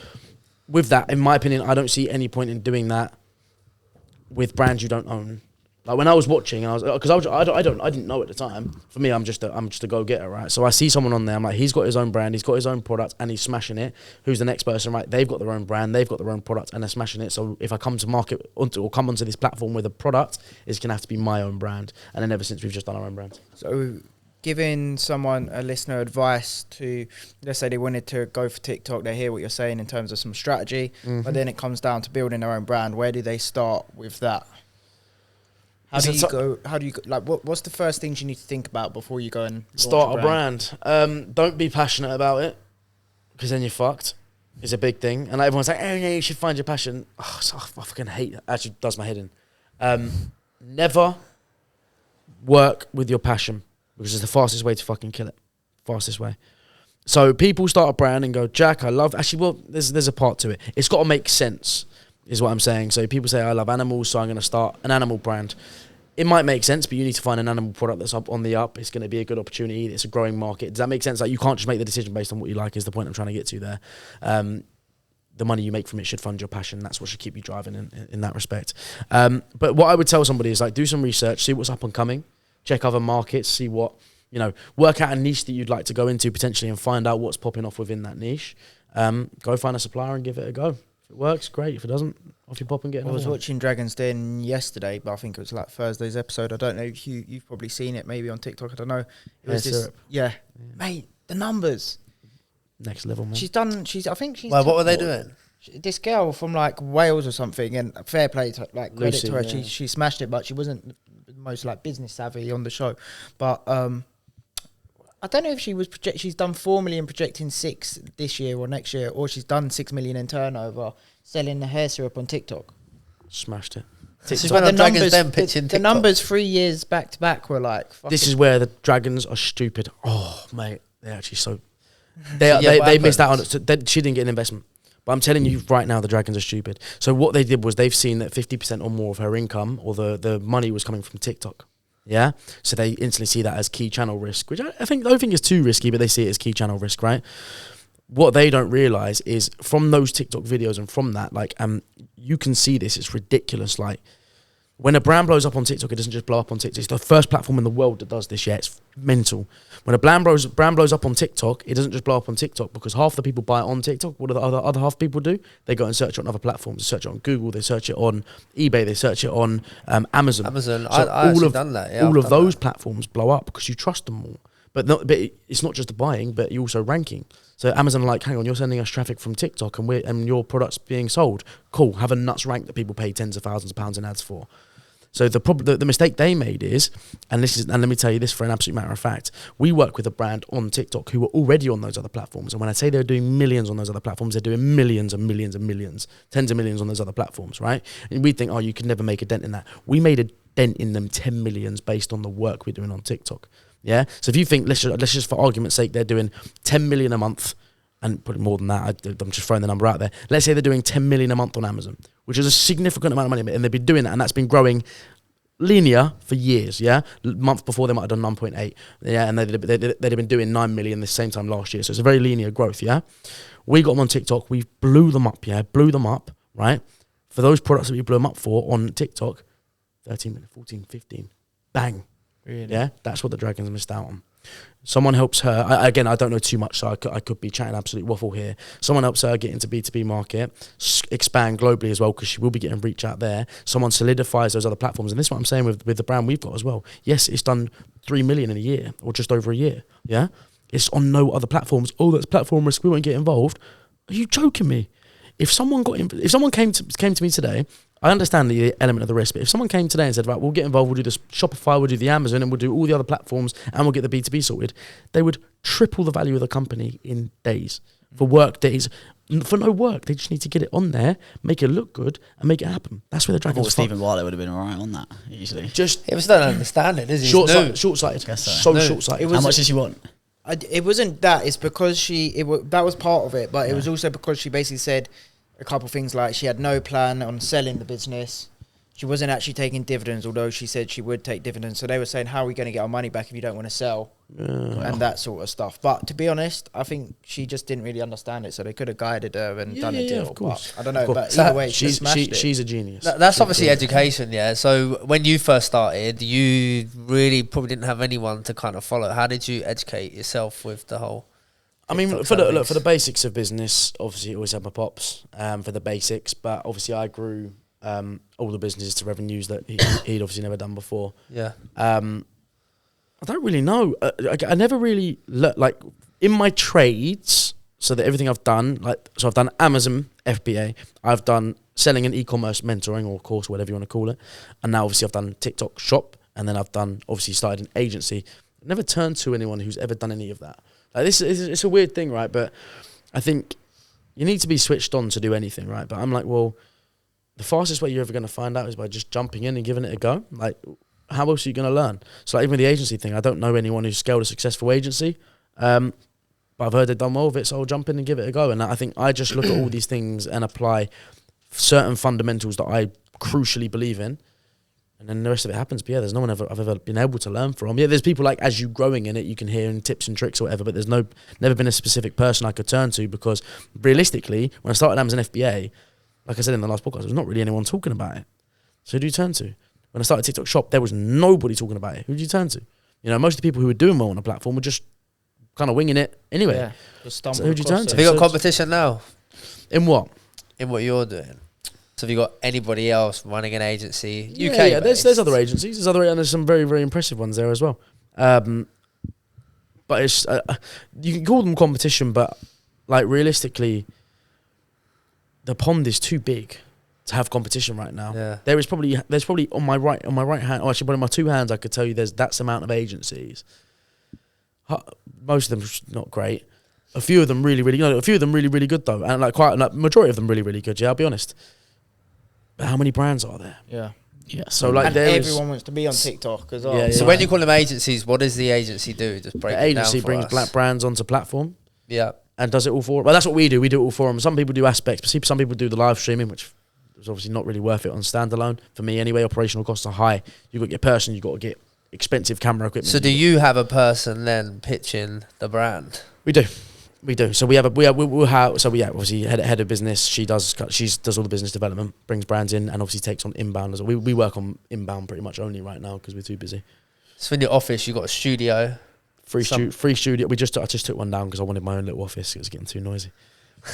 with that, in my opinion, I don't see any point in doing that with brands you don't own. Like when I was watching, I didn't know at the time. For me, I'm just a go-getter, right? So I see someone on there, I'm like, he's got his own brand, he's got his own product, and he's smashing it. Who's the next person, right? They've got their own brand, they've got their own product, and they're smashing it. So if I come to market or come onto this platform with a product, it's gonna have to be my own brand. And then ever since, we've just done our own brand. So giving a listener advice to, let's say they wanted to go for TikTok, they hear what you're saying in terms of some strategy, but then it comes down to building their own brand. Where do they start with that? How do you go, like, what's the first things you need to think about before you go and start a brand? Don't be passionate about it, because then you're fucked. It's a big thing. And like, everyone's like, oh yeah, you should find your passion. Oh, I fucking hate that. Actually does my head in. Never work with your passion, because it's the fastest way to fucking kill it. Fastest way. So people start a brand and go, Jack, I love, actually, well, there's a part to it. It's got to make sense, is what I'm saying. So people say, I love animals, so I'm going to start an animal brand. It might make sense, but you need to find an animal product that's on the up. It's going to be a good opportunity. It's a growing market. Does that make sense? Like, you can't just make the decision based on what you like, is the point I'm trying to get to there. The money you make from it should fund your passion. That's what should keep you driving in that respect. But what I would tell somebody is, like, do some research, see what's up and coming, check other markets, see what, work out a niche that you'd like to go into potentially, and find out what's popping off within that niche. Go find a supplier and give it a go. If it works, great. If it doesn't, off you pop and get another I was one. watching Dragon's Den yesterday, but I think it was like Thursday's episode. I don't know if you've probably seen it, maybe on TikTok. I don't know. It was this, mate. The numbers, next level, man. I think she's. Well, what were they doing? This girl from like Wales or something, and fair play to, like, credit Lucy, to her. yeah. She smashed it, but she wasn't the most like business savvy on the show. But I don't know if she was she's done 4 million, projecting 6 this year or next year, or she's done 6 million in turnover selling the hair syrup on TikTok. Smashed it. This is when the Dragons Den pitching the TikTok. numbers 3 years back to back were like. This is where the Dragons are stupid. Oh, mate, they're actually so. Yeah, They what missed out on happened? it. So she didn't get an investment. But I'm telling you right now, the Dragons are stupid. So what they did was, they've seen that 50% or more of her income, or the money, was coming from TikTok. Yeah, so they instantly see that as key channel risk, which I don't think is too risky, but they see it as key channel risk, right? What they don't realize is from those TikTok videos and from that, like, you can see this. It's ridiculous. Like, when a brand blows up on TikTok, it doesn't just blow up on TikTok. It's the first platform in the world that does this. Yeah, it's mental. When a brand blows up on TikTok, it doesn't just blow up on TikTok because half the people buy it on TikTok. What do the other half people do? They go and search it on other platforms. They search it on Google. They search it on eBay. They search it on Amazon. Amazon. So I actually done that. Yeah, all I've of done those that. platforms blow up because you trust them more. But it's not just the buying, but you're also ranking. So Amazon are like, hang on, you're sending us traffic from TikTok and your product's being sold. Cool, have a nuts rank that people pay tens of thousands of pounds in ads for. So the mistake they made is, and let me tell you this for an absolute matter of fact, we work with a brand on TikTok who are already on those other platforms. And when I say they're doing millions on those other platforms, they're doing millions and millions and millions, tens of millions on those other platforms, right? And we think, oh, you could never make a dent in that. We made a dent in them 10 millions based on the work we're doing on TikTok. Yeah. So if you think, let's just for argument's sake, they're doing 10 million a month, and probably more than that, I'm just throwing the number out there. Let's say they're doing 10 million a month on Amazon, which is a significant amount of money, and they've been doing that, and that's been growing linear for years. Yeah. Month before they might have done 9.8. Yeah. And they'd have been doing 9 million the same time last year. So it's a very linear growth. Yeah. We got them on TikTok. We blew them up. Yeah. Blew them up. Right. For those products that we blew them up for on TikTok, 13 minutes, 14, 15, bang. Really? Yeah, that's what the Dragons missed out on. Someone helps her. I don't know too much, so I could be chatting absolute waffle here. Someone helps her get into B2B market, expand globally as well, because she will be getting reach out there. Someone solidifies those other platforms, and this is what I'm saying with the brand we've got as well. Yes, it's done 3 million in a year, or just over a year. Yeah, it's on no other platforms. Oh, that's platform risk. We won't get involved. Are you joking me? If someone came to me today, I understand the element of the risk, but if someone came today and said, right, we'll get involved, we'll do this Shopify, we'll do the Amazon, and we'll do all the other platforms, and we'll get the B2B sorted, they would triple the value of the company in days. For work days, for no work. They just need to get it on there, make it look good, and make it happen. That's where the I thought Dragons Stephen Wiley would have been alright on that, usually. just It was don't understand it, is it? short-sighted. Guess so. So No. short-sighted. How much does she want? It wasn't that. It's because that was part of it, but it was also because she basically said a couple of things like she had no plan on selling the business. She wasn't actually taking dividends, although she said she would take dividends. So they were saying, how are we going to get our money back if you don't want to sell? And that sort of stuff. But to be honest, I think she just didn't really understand it. So they could have guided her and done a deal. of course. But I don't know. Of But course. either way, she smashed it. She's a genius. That's obviously education, yeah. So when you first started, you really probably didn't have anyone to kind of follow. How did you educate yourself with the whole? I mean, TikTok for side of the things? basics of business, obviously, always had my pops for the basics. But obviously, I grew all the businesses to revenues that he'd obviously never done before. Yeah. I don't really know. I never really like in my trades. So that everything I've done, so I've done Amazon FBA, I've done selling and e-commerce mentoring or course, whatever you want to call it, and now obviously I've done TikTok shop, and then I've done obviously started an agency. I've never turned to anyone who's ever done any of that. Like it's a weird thing, right? But I think you need to be switched on to do anything, right? But I'm like, well, the fastest way you're ever going to find out is by just jumping in and giving it a go. Like, how else are you going to learn? So like, even with the agency thing, I don't know anyone who's scaled a successful agency, but I've heard they've done well with it, so I'll jump in and give it a go. And I think I just look at all these things and apply certain fundamentals that I crucially believe in, and then the rest of it happens. But yeah, there's no one I've ever been able to learn from. Yeah, there's people like as you growing in it, you can hear in tips and tricks or whatever, but there's never been a specific person I could turn to, because realistically, when I started Amazon FBA, like I said in the last podcast, there's not really anyone talking about it. So who do you turn to? When I started TikTok Shop, there was nobody talking about it. Who do you turn to? You know, most of the people who were doing well on the platform were just kind of winging it anyway. Yeah, just stumbled So who'd you across turn it. to? Have you got So- competition now In what? in what you're doing? So have you got anybody else running an agency? UK Yeah, there's based? other agencies. And there's some very, very impressive ones there as well. But it's you can call them competition, but like realistically, the pond is too big to have competition right now. Yeah. There's probably on my right hand, or actually one of my two hands, I could tell you that's amount of agencies. Most of them not great. A few of them really, really, a few of them really, really good though, and majority of them really, really good. Yeah, I'll be honest. But how many brands are there? Yeah. Yeah. So like And there is everyone wants to be on TikTok as well. Yeah, So yeah. when you call them agencies, what does the agency do? Just break the it down agency for brings us. black brands onto platform. Yeah. And does it all for. Well, that's what we do. We do it all for them. Some people do aspects, but some people do the live streaming, which is obviously not really worth it on standalone. For me, anyway, operational costs are high. You've got to get person, you've got to get expensive camera equipment. So do you have a person then pitching the brand? We do. So we have obviously head of business. She does all the business development, brings brands in, and obviously takes on inbound as well. We work on inbound pretty much only right now because we're too busy. So in your office, you got a studio. Free studio. I just took one down because I wanted my own little office. It was getting too noisy.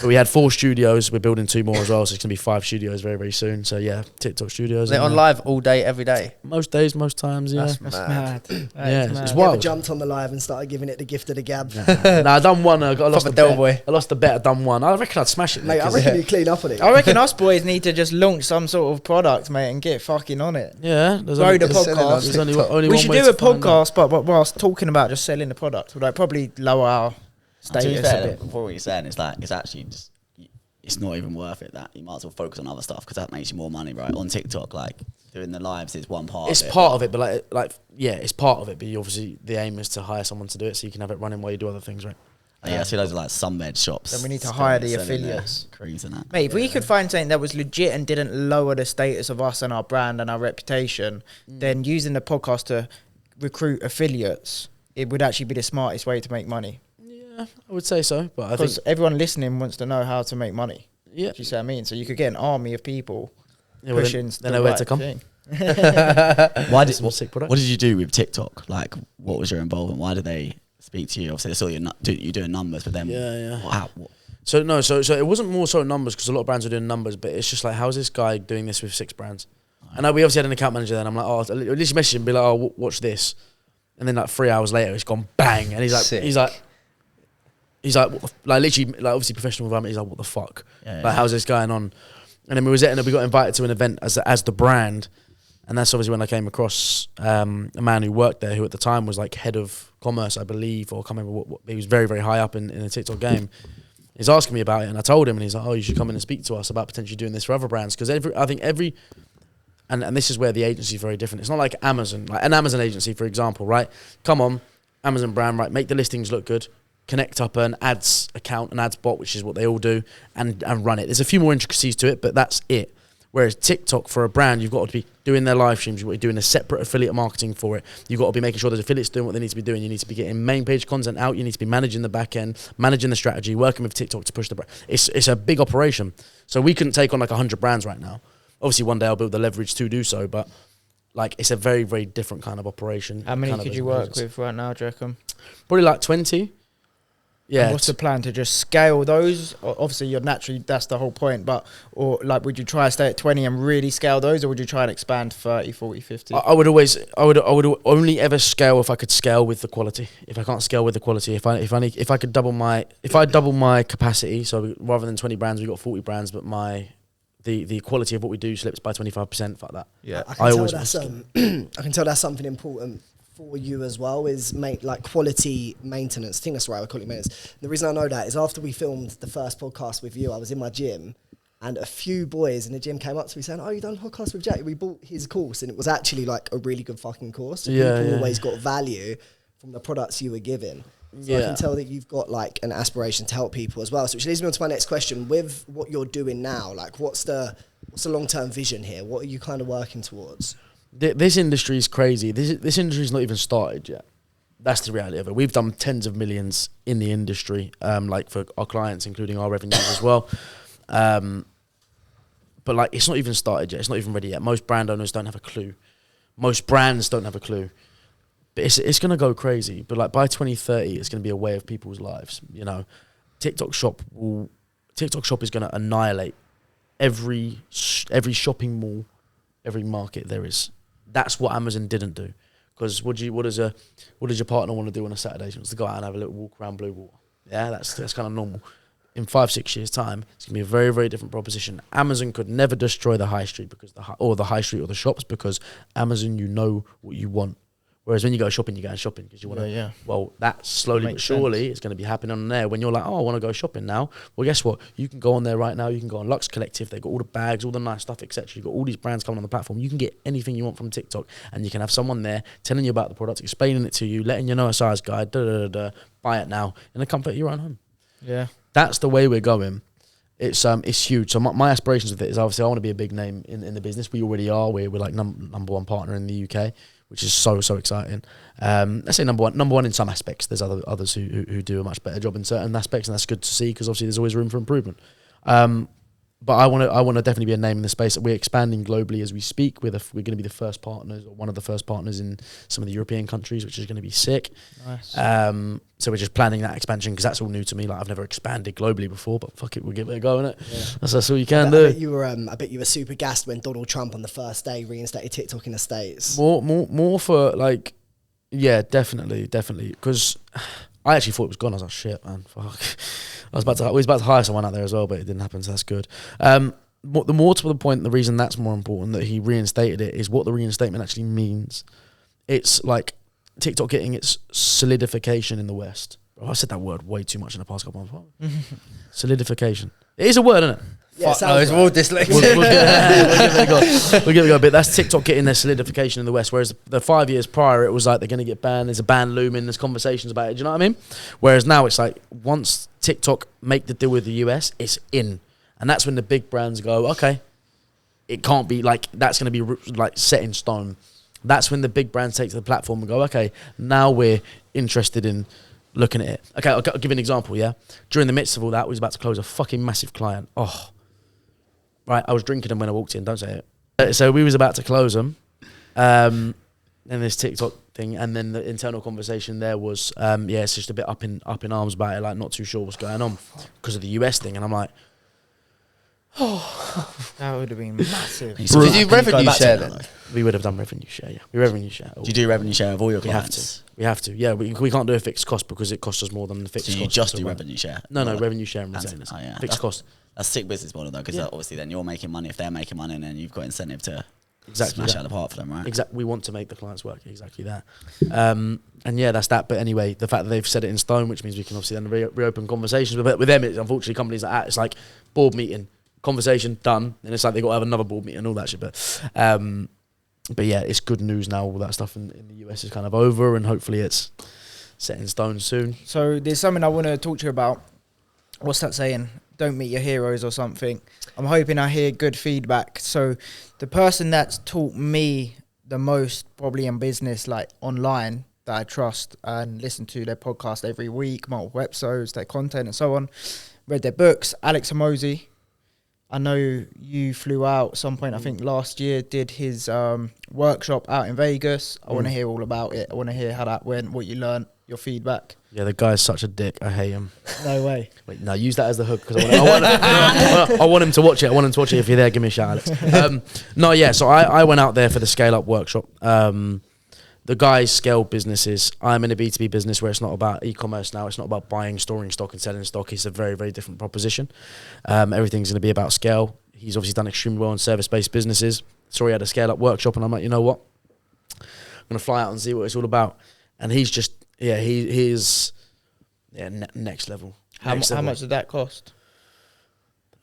But we had 4 studios. We're building 2 more as well, so it's gonna be 5 studios very, very soon. So yeah, TikTok studios. They're on live all day, every day. Most days, most times. Yeah, That's mad. yeah, it's You ever wild. jumped on the live and started giving it the gift of the gab? I done one. I lost Proper the Del bet. boy. I lost the bet. I done one. I reckon I'd smash it, Mate, I 'cause- reckon you clean up on it. I reckon us boys need to just launch some sort of product, mate, and get fucking on it. Yeah, there's Grow only, the there's podcast. there's only We one should way do to a find out. podcast, but whilst talking about just selling the product, would like probably lower our To be status a fair, bit. before what you're saying, it's like it's actually just it's not even worth it. That you might as well focus on other stuff because that makes you more money, right? On TikTok, like doing the lives is one part. It's of it, part of it, but it's part of it. But obviously, the aim is to hire someone to do it, so you can have it running while you do other things, right? Yeah, I see loads of like sunbed shops. Then we need to selling- hire the selling their affiliates. creams and that. Mate, if we could find something that was legit and didn't lower the status of us and our brand and our reputation, then using the podcast to recruit affiliates, it would actually be the smartest way to make money. Yeah, I would say so. But I think Because everyone listening wants to know how to make money. yeah, Do you see what I mean? So you could get an army of people yeah well, pushing they know where to right come. thing. Why did Some sick product. what did you do with TikTok? Like, what was your involvement? Why did they speak to you? Obviously, they saw you doing numbers, but then Yeah. what? So it wasn't more so numbers because a lot of brands are doing numbers, but it's just like, how's this guy doing this with 6 brands? And we obviously had an account manager then. I'm like, at least you message him, be like, oh, watch this, and then like 3 hours later, it's gone bang, and Sick. he's like, what the literally, like obviously professional environment. He's like, what the fuck? Yeah, Like, how's this going on? And then we got invited to an event as the brand, and that's obviously when I came across a man who worked there, who at the time was like head of commerce, I believe, or I can't remember what he was very, very high up in the TikTok game. He's asking me about it, and I told him, and he's like, oh, you should come in and speak to us about potentially doing this for other brands, because and this is where the agency is very different. It's not like Amazon, like an Amazon agency, for example, right? Come on, Amazon brand, right? Make the listings look good. Connect up an ads account, an ads bot, which is what they all do, and run it. There's a few more intricacies to it, but that's it. Whereas TikTok, for a brand, you've got to be doing their live streams. You've got to be doing a separate affiliate marketing for it. You've got to be making sure there's affiliates doing what they need to be doing. You need to be getting main page content out. You need to be managing the back end, managing the strategy, working with TikTok to push the brand. It's a big operation. So we couldn't take on like 100 brands right now. Obviously, one day I'll build the leverage to do so, but like it's a very, very different kind of operation. How many kind of could you work with right now, do you reckon? Probably like 20. Yeah. And what's the plan to just scale those? Obviously, you're naturally, that's the whole point, but, or like, would you try to stay at 20 and really scale those, or would you try and expand 30, 40, 50? I would only ever scale if I could scale with the quality. If I can't scale with the quality, if I could double my capacity, so rather than 20 brands, we got 40 brands, but the quality of what we do slips by 25%. Fuck that. Yeah. I can tell that's something important for you as well, is like quality maintenance. I think that's the right way to call it, maintenance. The reason I know that is after we filmed the first podcast with you, I was in my gym and a few boys in the gym came up to me saying, oh, you done a podcast with Jack? We bought his course, and it was actually like a really good fucking course. So people always got value from the products you were giving. So I can tell that you've got like an aspiration to help people as well. So which leads me on to my next question. With what you're doing now, like what's the long-term vision here? What are you kind of working towards? This industry is crazy. This industry's not even started yet. That's the reality of it. We've done tens of millions in the industry, like for our clients, including our revenues as well. But like, it's not even started yet. It's not even ready yet. Most brand owners don't have a clue. Most brands don't have a clue. But it's going to go crazy. But like by 2030, it's going to be a way of people's lives. You know, TikTok Shop is going to annihilate every shopping mall, every market there is. That's what Amazon didn't do. Because what does your partner want to do on a Saturday? She wants to go out and have a little walk around Blue Water. Yeah, that's kind of normal. In 5-6 years' time, it's gonna be a very, very different proposition. Amazon could never destroy the high street or the high street or the shops, because Amazon, you know what you want. Whereas when you go shopping, you go shopping because you want to. Yeah. Well, that slowly but surely is going to be happening on there. When you're like, oh, I want to go shopping now. Well, guess what? You can go on there right now. You can go on Lux Collective. They've got all the bags, all the nice stuff, etc. You've got all these brands coming on the platform. You can get anything you want from TikTok, and you can have someone there telling you about the product, explaining it to you, letting you know a size guide. Buy it now in the comfort of your own home. Yeah. That's the way we're going. It's huge. So my aspirations with it is obviously I want to be a big name in the business. We already are. We're like number one partner in the UK. which is so exciting. Let's say number one in some aspects. There's others who do a much better job in certain aspects, and that's good to see because obviously there's always room for improvement. But I want to definitely be a name in the space. We're expanding globally as we speak. We're going to be the first partners, or one of the first partners in some of the European countries, which is going to be sick. Nice. So we're just planning that expansion because that's all new to me. Like I've never expanded globally before, but fuck it, we'll give it a go, innit? Yeah. That's all you can do. I bet you were super gassed when Donald Trump on the first day reinstated TikTok in the States. More for like, yeah, definitely, because I actually thought it was gone. I was like, shit, man, fuck. We was about to hire someone out there as well, but it didn't happen, so that's good. The more to the point, the reason that's more important that he reinstated it is what the reinstatement actually means. It's like TikTok getting its solidification in the West. Bro, I said that word way too much in the past couple of months. Solidification. It is a word, isn't it? Yeah, it's all dyslexic. We'll give it a go. We'll give it a go. But that's TikTok getting their solidification in the West. Whereas the 5 years prior, it was like they're going to get banned. There's a ban looming. There's conversations about it. Do you know what I mean? Whereas now it's like once TikTok make the deal with the US, it's in. And that's when the big brands go, okay, it can't be like, that's going to be like set in stone. That's when the big brands take to the platform and go, okay, now we're interested in looking at it. Okay, I'll give you an example, yeah? During the midst of all that, we was about to close a fucking massive client. Oh, right, I was drinking them when I walked in, don't say it. So we was about to close them, and this TikTok thing, and then the internal conversation there was, it's just a bit up in arms about it, like not too sure what's going on because of the US thing, and I'm like, That would have been massive. Did you revenue share then? we would have done revenue share, yeah. We revenue share. Do you do revenue share of all your We have clients? to. We have to. Yeah, we can't do a fixed cost because it costs us more than the fixed So cost. you just do So revenue share? No, Or- revenue share and retainers. Oh, yeah. Fixed cost. That's a sick business model though, because Yeah. obviously then you're making money. If they're making money, then you've got incentive to Exactly smash that. out the park for them, right? Exactly. We want to make the clients work. Exactly that. And yeah, that's that. But anyway, the fact that they've set it in stone, which means we can obviously then reopen conversations. But with them, it's unfortunately companies like that, it's like board meeting, conversation done, and it's like they got to have another board meeting and all that shit. But yeah, it's good news now. All that stuff in the US is kind of over, and hopefully it's set in stone soon. So there's something I want to talk to you about. What's that saying? Don't meet your heroes or something. I'm hoping I hear good feedback. So the person that's taught me the most probably in business, like online, that I trust and listen to their podcast every week, multiple episodes, their content and so on, read their books, Alex Hormozi. I know you flew out at some point, I think last year, did his workshop out in Vegas. I want to hear all about it. I want to hear how that went, what you learned, your feedback. Yeah, the guy's such a dick. I hate him. No way. Wait, no, use that as the hook because I want him to watch it. I want him to watch it. If you're there, give me a shout, Alex. No, yeah. So I went out there for the scale up workshop. The guys scale businesses. I'm in a B2B business where it's not about e-commerce now. It's not about buying, storing stock and selling stock. It's a very, very different proposition. Everything's going to be about scale. He's obviously done extremely well in service-based businesses. So he had a scale up workshop and I'm like, you know what? I'm going to fly out and see what it's all about. And he's just, yeah, he's next level. How Next level. much did that cost?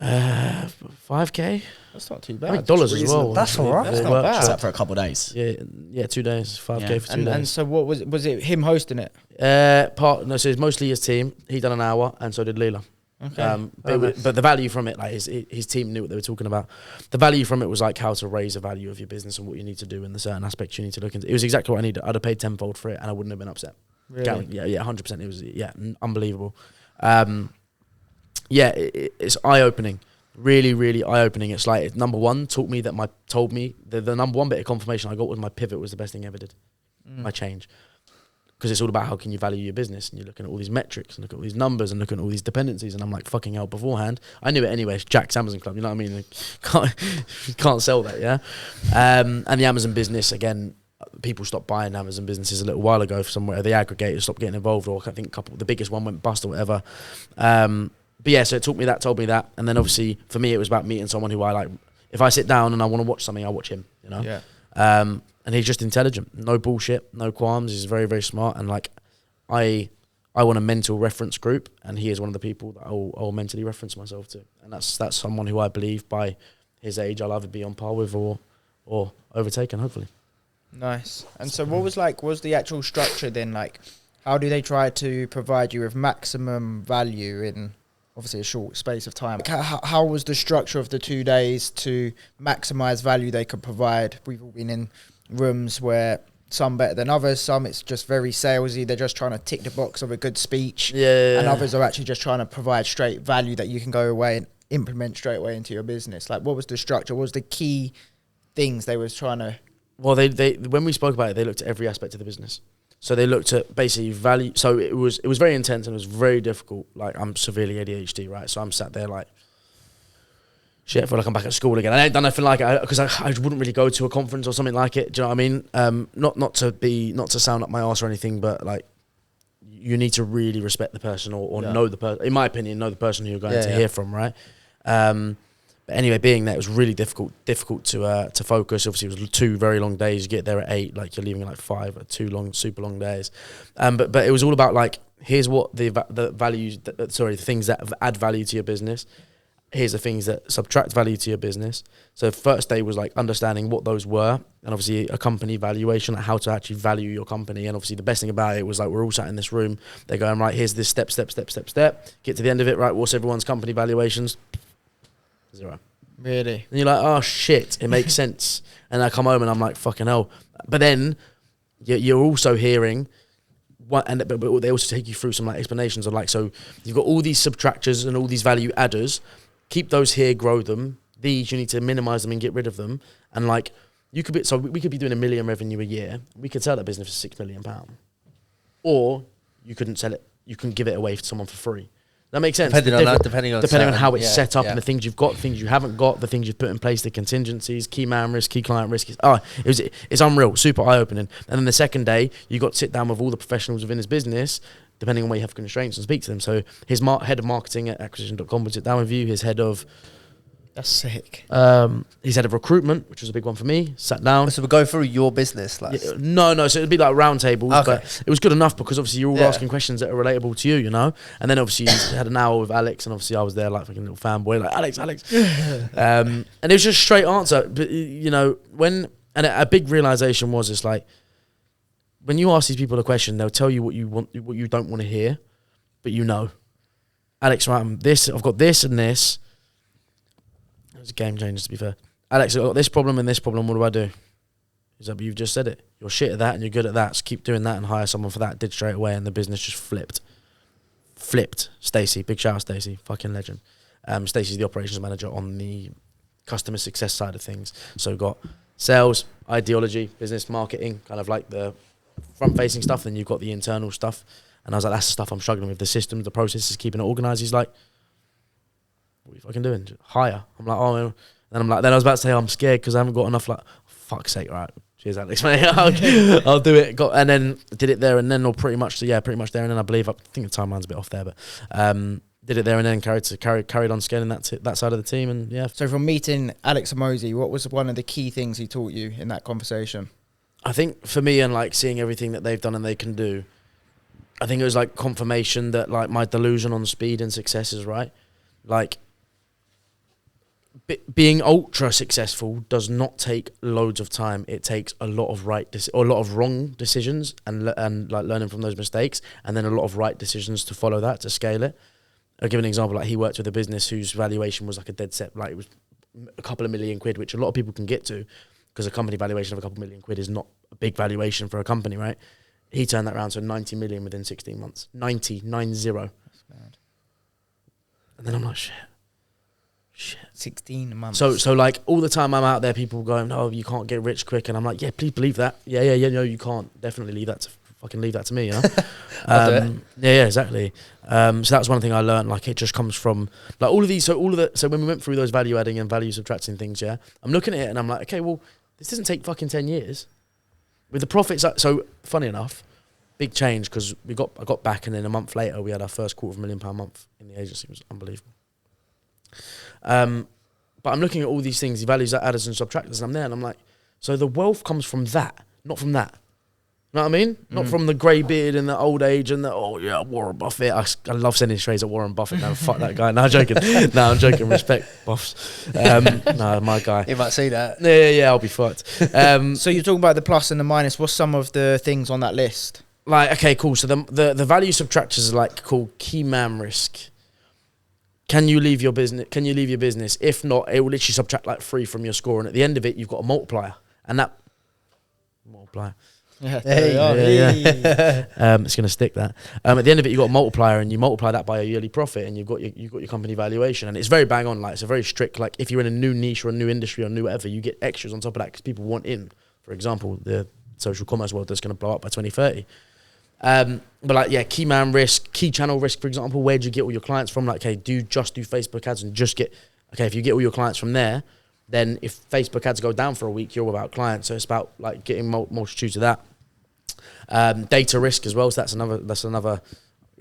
$5K? That's not too I bad. think dollars as well. That's all right. That's The not workshop. bad. Is that for a couple of days? Yeah, 2 days. 5K Yeah. for 2 And days. so what was it him hosting it? So it's mostly his team. He done an hour, and so did Leela. Okay. But the value from it, like his team knew what they were talking about. The value from it was like how to raise the value of your business and what you need to do in the certain aspects you need to look into. It was exactly what I needed. I'd have paid tenfold for it, and I wouldn't have been upset. Really? Yeah, 100%. It was unbelievable. It's eye opening. Really, really eye opening. It's like number one told me the number one bit of confirmation I got was my pivot was the best thing I ever did. My change. Because it's all about how can you value your business, and you're looking at all these metrics and look at all these numbers and looking at all these dependencies, and I'm like, fucking hell, beforehand I knew it anyway. It's Jack's Amazon Club, you know what I mean? Can't sell that, yeah. And the Amazon business, again, people stopped buying Amazon businesses a little while ago for somewhere. The aggregators stopped getting involved, or I think the biggest one went bust or whatever. But yeah, so it told me that, and then obviously for me it was about meeting someone who I like. If I sit down and I want to watch something, I watch him, you know. Yeah. And he's just intelligent, no bullshit, no qualms. He's very, very smart, and like, I want a mental reference group, and he is one of the people that I'll mentally reference myself to, and that's someone who I believe by his age I'll either be on par with or overtaken, hopefully. Nice. And so what was the actual structure then? Like, how do they try to provide you with maximum value in obviously a short space of time? Like, how was the structure of the 2 days to maximize value they could provide? We've all been in rooms where some better than others. Some it's just very salesy. They're just trying to tick the box of a good speech. Yeah. And others are actually just trying to provide straight value that you can go away and implement straight away into your business. Like, what was the structure? What was the key things they was trying to... Well, they when we spoke about it, they looked at every aspect of the business. So they looked at basically value. So it was very intense and it was very difficult. Like, I'm severely ADHD, right? So I'm sat there like, shit, I feel like I'm back at school again. I ain't done nothing like it because I wouldn't really go to a conference or something like it. Do you know what I mean? Not to sound up my arse or anything, but like, you need to really respect the person or know the person. In my opinion, know the person who you're going to hear from, right? But anyway, being there, it was really difficult to focus. Obviously, it was 2 very long days. You get there at 8, like you're leaving at like 5. 2 long, super long days. But it was all about like, here's what the values, the things that add value to your business. Here's the things that subtract value to your business. So the first day was like understanding what those were, and obviously a company valuation, like how to actually value your company. And obviously the best thing about it was like, we're all sat in this room. They're going, right, here's this step. Get to the end of it, right? What's everyone's company valuations? 0. Really? And you're like, oh shit, it makes sense. And I come home and I'm like, fucking hell. But then you're also hearing what, but they also take you through some like explanations of like, so you've got all these subtractors and all these value adders. Keep those here, grow them. These you need to minimize them and get rid of them. And like, we could be doing $1 million revenue a year. We could sell that business for £6 million, or you couldn't sell it. You can give it away to someone for free. That makes sense. Depending on how it's set up and the things you've got, the things you haven't got, the things you've put in place, the contingencies, key man risk, key client risk. It's unreal, super eye opening. And then the second day, you got to sit down with all the professionals within his business, depending on where you have constraints, and speak to them. So his head of marketing at acquisition.com would sit down with you. His head of That's sick. His head of recruitment, which was a big one for me, sat down. So we go through your business, like no. So it'd be like round tables, okay. But it was good enough because obviously you're all asking questions that are relatable to you, you know. And then obviously you had an hour with Alex, and obviously I was there like fucking little fanboy, like Alex. And it was just straight answer. But you know, a big realization was it's like when you ask these people a question, they'll tell you what you want, what you don't want to hear, but you know, Alex, right? I've got this and this. It was a game changer, to be fair. Alex, I've got this problem and this problem. What do I do? He's like, but you've just said it. You're shit at that and you're good at that. So keep doing that and hire someone for that. Did straight away, and the business just flipped. Stacey, big shout out, Stacey, fucking legend. Stacey's the operations manager on the customer success side of things. So got sales, ideology, business, marketing, kind of like the front-facing stuff. Then you've got the internal stuff. And I was like, that's the stuff I'm struggling with. The systems, the processes, keeping it organised. He's like, what are you fucking doing? Hire. I'm like, oh. Then I was about to say, I'm scared because I haven't got enough. Like, fuck's sake, right? Cheers, Alex, mate. I'll do it. And then did it there and then, or pretty much there. And then I believe, I think the timeline's a bit off there, but did it there and then carried on scaling that side of the team. And yeah. So from meeting Alex Hormozi, what was one of the key things he taught you in that conversation? I think for me, and like seeing everything that they've done and they can do, I think it was like confirmation that like my delusion on speed and success is right. Like being ultra successful does not take loads of time. It takes a lot of a lot of wrong decisions and like learning from those mistakes, and then a lot of right decisions to follow that to scale it. I'll give an example. Like he worked with a business whose valuation was like a dead set, like it was a couple of £1 million, which a lot of people can get to, because a company valuation of a couple of £1 million is not a big valuation for a company, right? He turned that around to 90 million within 16 months. 90. That's bad. And then I'm like, shit. 16 months. So like all the time I'm out there, people going, "Oh, you can't get rich quick," and I'm like, "Yeah, please believe that. Yeah. No, you can't. Definitely leave that to me. You know." Yeah, exactly. So that's one thing I learned. Like it just comes from like all of these. So when we went through those value adding and value subtracting things, yeah, I'm looking at it and I'm like, okay, well, this doesn't take fucking 10 years. With the profits, so funny enough, big change because I got back, and then a month later we had our first £250,000 month in the agency. It was unbelievable. But I'm looking at all these things, the values, adders and subtractors, and I'm there, and I'm like, so the wealth comes from that, not from that. You know what I mean? Not from the grey beard and the old age and the Warren Buffett. I love sending strays at Warren Buffett. No, fuck that guy. No, I'm joking. I'm joking. Respect, Buffs. No, my guy. You might say that. Yeah. I'll be fucked. So you're talking about the plus and the minus. What's some of the things on that list? Like, okay, cool. So the value subtractors are like called key man risk. Can you leave your business? If not, it will literally subtract like 3 from your score, and at the end of it, you've got a multiplier, and that multiplier. Yeah, It's going to stick that. At the end of it, you got a multiplier, and you multiply that by a yearly profit, and you've got your company valuation, and it's very bang on. Like, it's a very strict. Like, if you're in a new niche or a new industry or new whatever, you get extras on top of that because people want in. For example, the social commerce world that's going to blow up by 2030. But like, yeah, key man risk, key channel risk. For example, where do you get all your clients from? Like, hey, do Facebook ads and just get. Okay, if you get all your clients from there, then if Facebook ads go down for a week, you're without clients. So it's about like getting multitudes of that. Data risk as well. So that's another.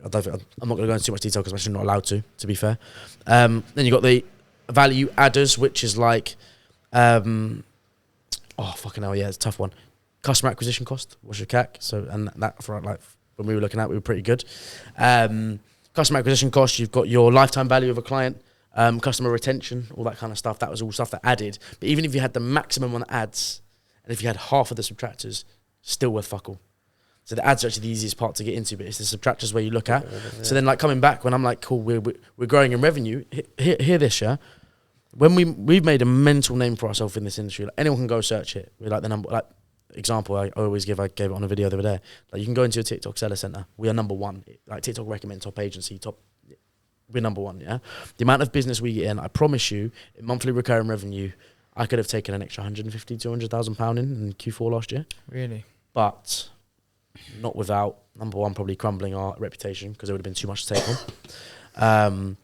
I'm not going to go into too much detail because I'm actually not allowed to be fair. Then you got the value adders, which is like, fucking hell, yeah, it's a tough one. Customer acquisition cost. What's your CAC? So, and that for like when we were looking at, we were pretty good. Customer acquisition cost. You've got your lifetime value of a client. Customer retention, all that kind of stuff. That was all stuff that added. But even if you had the maximum on ads, and if you had half of the subtractors, still worth fuck all. So the ads are actually the easiest part to get into, but it's the subtractors where you look at. Yeah. So then, like, coming back when I'm like, cool, we're growing in revenue. Hear this, yeah. When we've made a mental name for ourselves in this industry, like anyone can go search it. We're like the number, like example I gave it on a video the other day. Like, you can go into a TikTok seller center. We are number one. Like, TikTok recommend top agency, we're number one, yeah. The amount of business we get in, I promise you, in monthly recurring revenue, I could have taken an extra 150, 200,000 pound in Q4 last year. Really? But not without, number one, probably crumbling our reputation because it would have been too much to take on.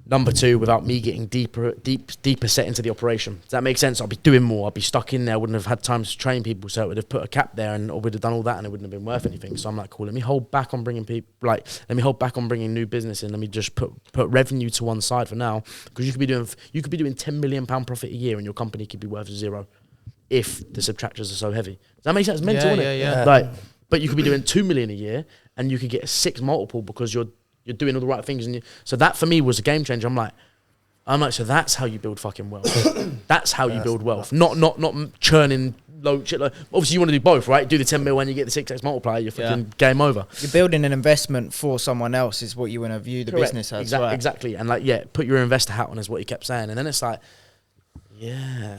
Number two, without me getting deeper set into the operation. Does that make sense? I'll be doing more. I'll be stuck in there. I wouldn't have had time to train people, so it would have put a cap there, and or we'd have done all that, and it wouldn't have been worth anything. So I'm like, cool. Let me hold back on bringing people. Like, let me hold back on bringing new business in. Let me just put revenue to one side for now, because you could be doing £10 million profit a year, and your company could be worth zero if the subtractors are so heavy. Does that make sense? It's mental, isn't it? Yeah. Like, but you could be doing 2 million a year, and you could get a 6 multiple because you're doing all the right things, and so that for me was a game changer. I'm like, so that's how you build fucking wealth. That's how you build wealth. Not churning low shit. Like, obviously, you want to do both, right? Do the 10 mil when you get the 6x multiplier, you're fucking game over. You're building an investment for someone else is what you want to view the business as. Exactly. And like, yeah, put your investor hat on is what he kept saying. And then it's like, yeah.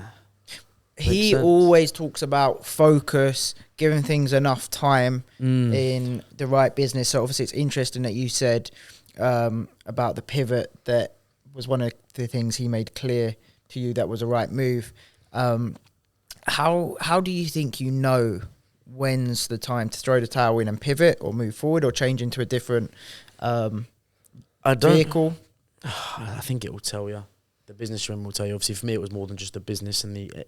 He always talks about focus, giving things enough time in the right business. So obviously it's interesting that you said about the pivot. That was one of the things he made clear to you that was a right move. How do you think you know when's the time to throw the towel in and pivot or move forward or change into a different vehicle? I think it will tell you. The business room will tell you. Obviously, for me, it was more than just the business and the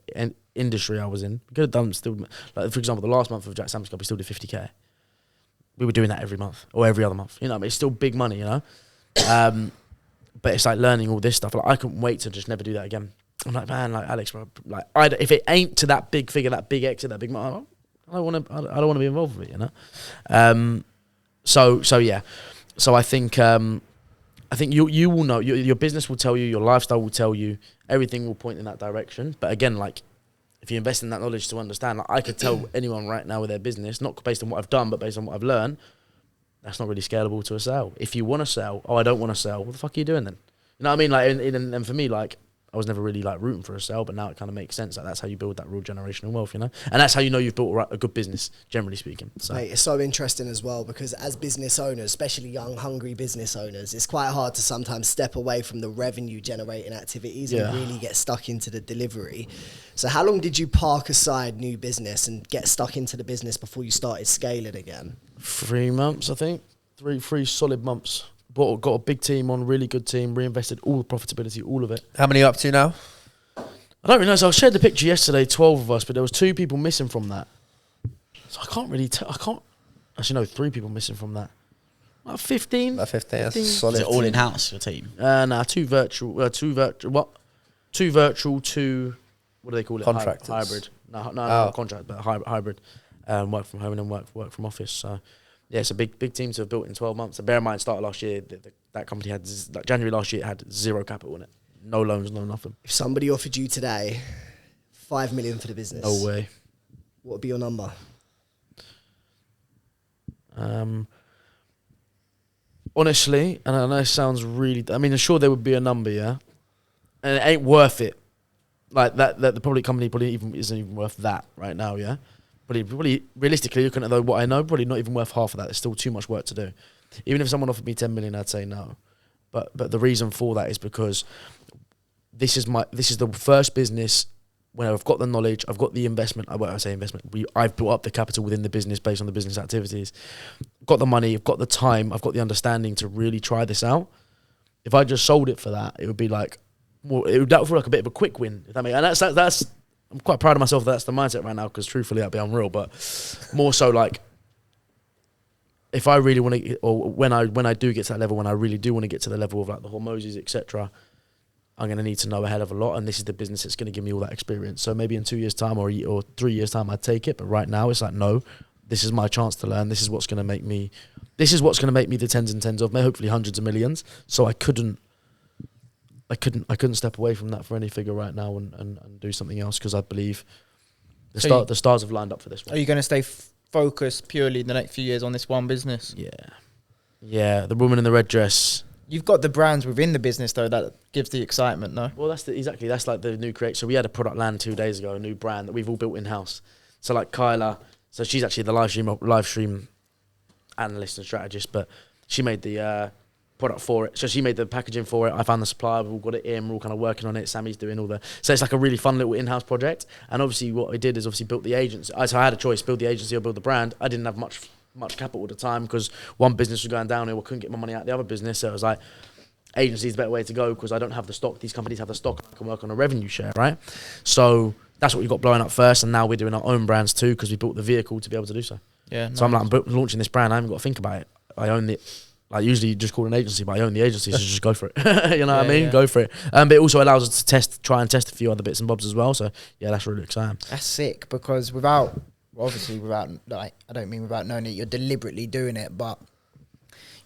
industry I was in. We could have done still, like, for example, the last month of Jack Sam's Club, we still did 50k. We were doing that every month or every other month. You know, I mean, it's still big money, you know. But it's like learning all this stuff. Like, I couldn't wait to just never do that again. I'm like, man, like Alex, bro, like, if it ain't to that big figure, that big exit, that big money, I don't want to be involved with it, you know. So yeah. So I think you will know. Your business will tell you. Your lifestyle will tell you. Everything will point in that direction. But again, like, if you invest in that knowledge to understand, like, I could tell anyone right now with their business, not based on what I've done, but based on what I've learned, that's not really scalable to a sale. If you want to sell, I don't want to sell. What the fuck are you doing then? You know what I mean? Like, and for me, like, I was never really like rooting for a sale, but now it kind of makes sense. Like, that's how you build that real generational wealth, you know? And that's how you know you've built a good business, generally speaking. So. Mate, it's so interesting as well, because as business owners, especially young, hungry business owners, it's quite hard to sometimes step away from the revenue generating activities and really get stuck into the delivery. So how long did you park aside new business and get stuck into the business before you started scaling again? 3 months, I think. Three solid months. Got a big team on, really good team, reinvested all the profitability, all of it. How many are you up to now? I don't really know. So I shared the picture yesterday, 12 of us, but there was 2 people missing from that. So I can't really tell. Actually, no, 3 people missing from that. About 15. About 15, that's 15. solid. Is it all in-house, your team? Nah, 2 virtual, 2 virtual, 2, what do they call it? Contractors. Hybrid. No, contract, but hybrid. Work from home and then work from office. So yeah, it's a big team to have built in 12 months. And bear in mind, started last year, that company had, like, January last year, it had 0 capital in it. No loans, no nothing. If somebody offered you today 5 million for the business, No way. what would be your number? Honestly, and I know it sounds really, I mean, I'm sure there would be a number, yeah? And it ain't worth it. Like, that the public company probably isn't even worth that right now, yeah? probably realistically looking at what I know, probably not even worth half of that. There's still too much work to do. Even if someone offered me 10 million, I'd say no. But the reason for that is because this is the first business where I've got the knowledge, I've got the investment. I've built up the capital within the business based on the business activities. Got the money, I've got the time, I've got the understanding to really try this out. If I just sold it for that, it would be like, that would feel like a bit of a quick win. If that makes, and that's I'm quite proud of myself. That's the mindset right now, because truthfully, that'd be unreal. But more so, like, if I really want to, or when I do get to that level, when I really do want to get to the level of like the Hormozis, etc., I'm going to need to know a hell of a lot, and this is the business that's going to give me all that experience. So maybe in 2 years' time or 3 years' time, I'd take it. But right now, it's like, no, this is my chance to learn. This is what's going to make me. This is what's going to make me the tens and tens of, hopefully hundreds of millions. So I couldn't step away from that for any figure right now and do something else, because I believe the stars have lined up for this one. Are you going to stay focused purely in the next few years on this one business? Yeah. The woman in the red dress. You've got the brands within the business though that gives the excitement, no? Well, that's like the new create. So we had a product land 2 days ago, a new brand that we've all built in house. So like Kyla, so she's actually the live stream analyst and strategist, but she made the product for it. So she made the packaging for it. I found the supplier. We've all got it in. We're all kind of working on it. Sammy's doing all the. So it's like a really fun little in-house project. And obviously, what we did is obviously built the agency. So I had a choice: build the agency or build the brand. I didn't have much capital at the time, because one business was going downhill. I couldn't get my money out of the other business. So it was like, agency is the better way to go, because I don't have the stock. These companies have the stock. I can work on a revenue share, right? So that's what we got blowing up first, and now we're doing our own brands too, because we built the vehicle to be able to do so. Yeah. So nice. I'm launching this brand. I haven't got to think about it. I own it. Like usually you just call an agency, but I own the agency, so just go for it. You know what I mean? Yeah. Go for it. But it also allows us to try and test a few other bits and bobs as well. So yeah, that's really exciting. That's sick, because without like, I don't mean without knowing it, you're deliberately doing it, but